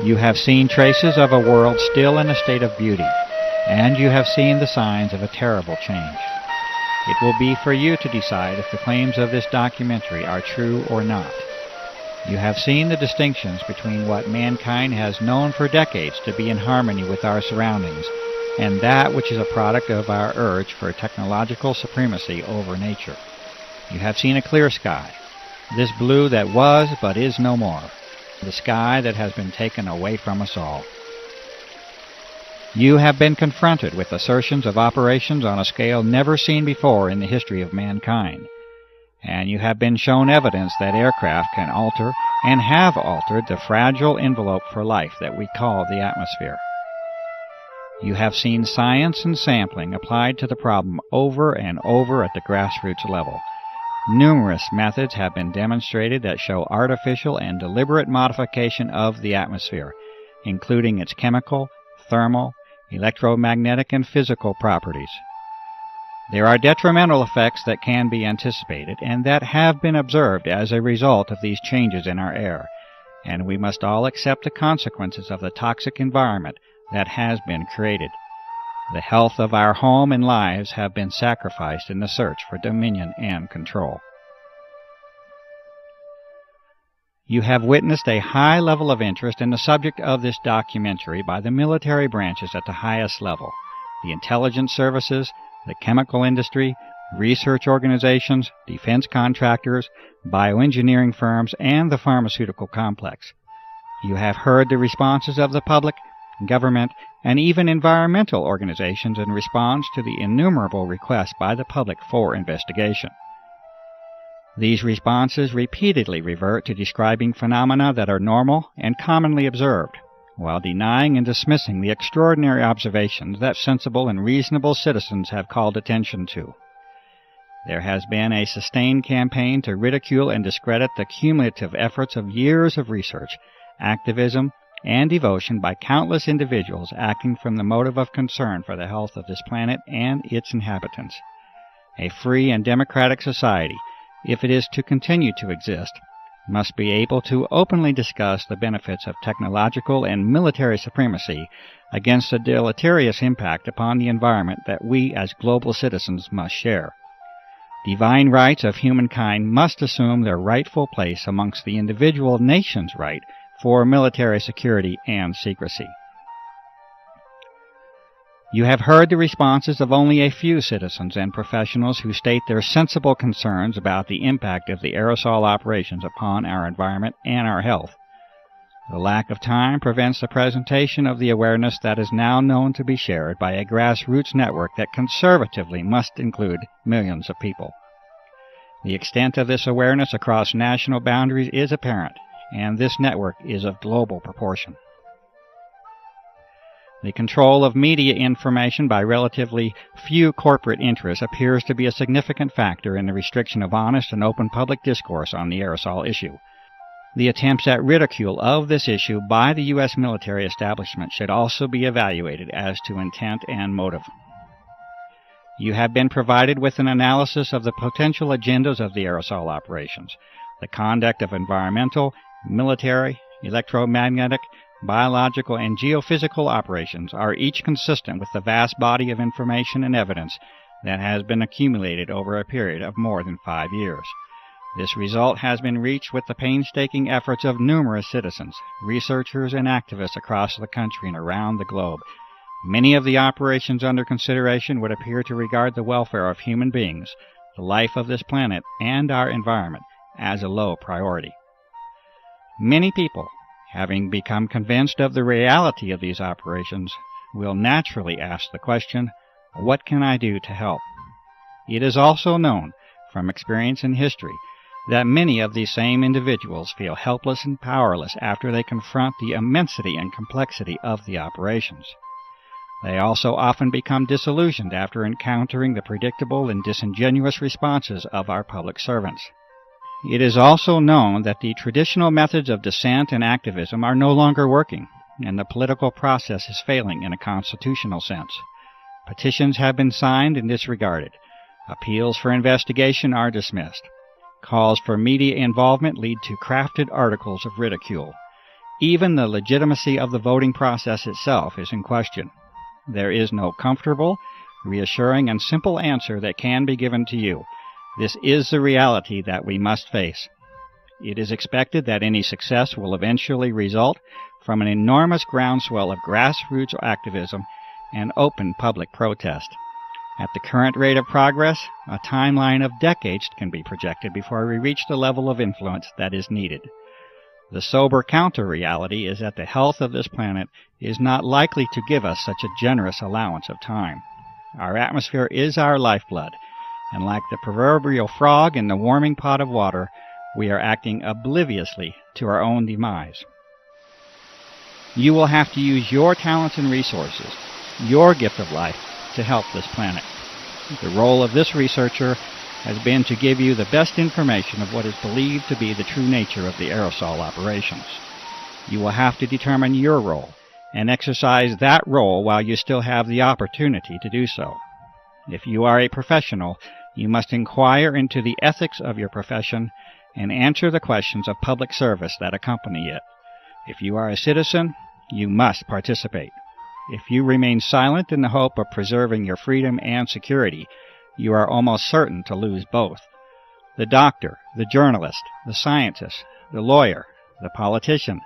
A: You have seen traces of a world still in a state of beauty, and you have seen the signs of a terrible change. It will be for you to decide if the claims of this documentary are true or not. You have seen the distinctions between what mankind has known for decades to be in harmony with our surroundings, and that which is a product of our urge for technological supremacy over nature. You have seen a clear sky, this blue that was but is no more. The sky that has been taken away from us all. You have been confronted with assertions of operations on a scale never seen before in the history of mankind, and you have been shown evidence that aircraft can alter and have altered the fragile envelope for life that we call the atmosphere. You have seen science and sampling applied to the problem over and over at the grassroots level. Numerous methods have been demonstrated that show artificial and deliberate modification of the atmosphere, including its chemical, thermal, electromagnetic, and physical properties. There are detrimental effects that can be anticipated and that have been observed as a result of these changes in our air, and we must all accept the consequences of the toxic environment that has been created. The health of our home and lives have been sacrificed in the search for dominion and control. You have witnessed a high level of interest in the subject of this documentary by the military branches at the highest level, the intelligence services, the chemical industry, research organizations, defense contractors, bioengineering firms, and the pharmaceutical complex. You have heard the responses of the public, government, and even environmental organizations in response to the innumerable requests by the public for investigation. These responses repeatedly revert to describing phenomena that are normal and commonly observed, while denying and dismissing the extraordinary observations that sensible and reasonable citizens have called attention to. There has been a sustained campaign to ridicule and discredit the cumulative efforts of years of research, activism, and devotion by countless individuals acting from the motive of concern for the health of this planet and its inhabitants. A free and democratic society, if it is to continue to exist, must be able to openly discuss the benefits of technological and military supremacy against the deleterious impact upon the environment that we as global citizens must share. Divine rights of humankind must assume their rightful place amongst the individual nation's right for military security and secrecy. You have heard the responses of only a few citizens and professionals who state their sensible concerns about the impact of the aerosol operations upon our environment and our health. The lack of time prevents the presentation of the awareness that is now known to be shared by a grassroots network that conservatively must include millions of people. The extent of this awareness across national boundaries is apparent, and this network is of global proportion. The control of media information by relatively few corporate interests appears to be a significant factor in the restriction of honest and open public discourse on the aerosol issue. The attempts at ridicule of this issue by the U.S. military establishment should also be evaluated as to intent and motive. You have been provided with an analysis of the potential agendas of the aerosol operations. The conduct of environmental, military, electromagnetic, biological, and geophysical operations are each consistent with the vast body of information and evidence that has been accumulated over a period of more than 5 years. This result has been reached with the painstaking efforts of numerous citizens, researchers, and activists across the country and around the globe. Many of the operations under consideration would appear to regard the welfare of human beings, the life of this planet, and our environment as a low priority. Many people, having become convinced of the reality of these operations, will naturally ask the question, what can I do to help? It is also known from experience in history that many of these same individuals feel helpless and powerless after they confront the immensity and complexity of the operations. They also often become disillusioned after encountering the predictable and disingenuous responses of our public servants. It is also known that the traditional methods of dissent and activism are no longer working, and the political process is failing in a constitutional sense. Petitions have been signed and disregarded. Appeals for investigation are dismissed. Calls for media involvement lead to crafted articles of ridicule. Even the legitimacy of the voting process itself is in question. There is no comfortable, reassuring, and simple answer that can be given to you. This is the reality that we must face. It is expected that any success will eventually result from an enormous groundswell of grassroots activism and open public protest. At the current rate of progress, a timeline of decades can be projected before we reach the level of influence that is needed. The sober counter-reality is that the health of this planet is not likely to give us such a generous allowance of time. Our atmosphere is our lifeblood, and like the proverbial frog in the warming pot of water, we are acting obliviously to our own demise. You will have to use your talents and resources, your gift of life, to help this planet. The role of this researcher has been to give you the best information of what is believed to be the true nature of the aerosol operations. You will have to determine your role and exercise that role while you still have the opportunity to do so. If you are a professional, you must inquire into the ethics of your profession and answer the questions of public service that accompany it. If you are a citizen, you must participate. If you remain silent in the hope of preserving your freedom and security, you are almost certain to lose both. The doctor, the journalist, the scientist, the lawyer, the politician,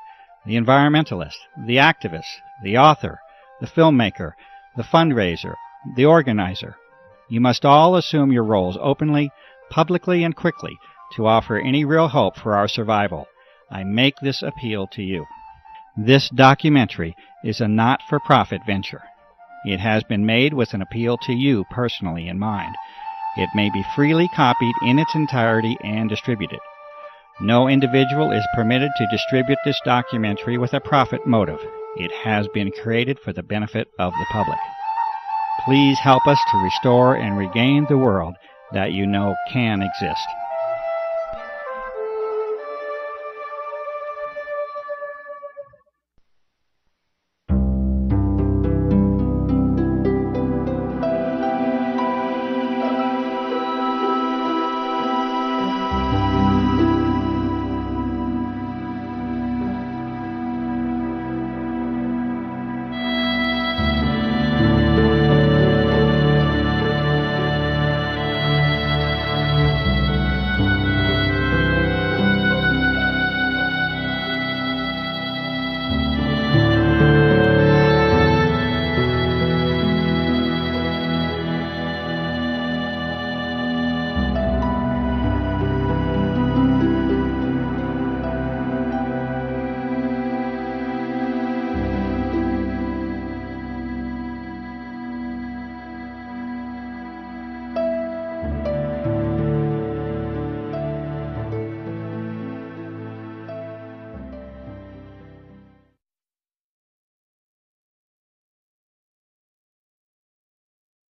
A: the environmentalist, the activist, the author, the filmmaker, the fundraiser, the organizer. You must all assume your roles openly, publicly, and quickly to offer any real hope for our survival. I make this appeal to you. This documentary is a not-for-profit venture. It has been made with an appeal to you personally in mind. It may be freely copied in its entirety and distributed. No individual is permitted to distribute this documentary with a profit motive. It has been created for the benefit of the public. Please help us to restore and regain the world that you know can exist.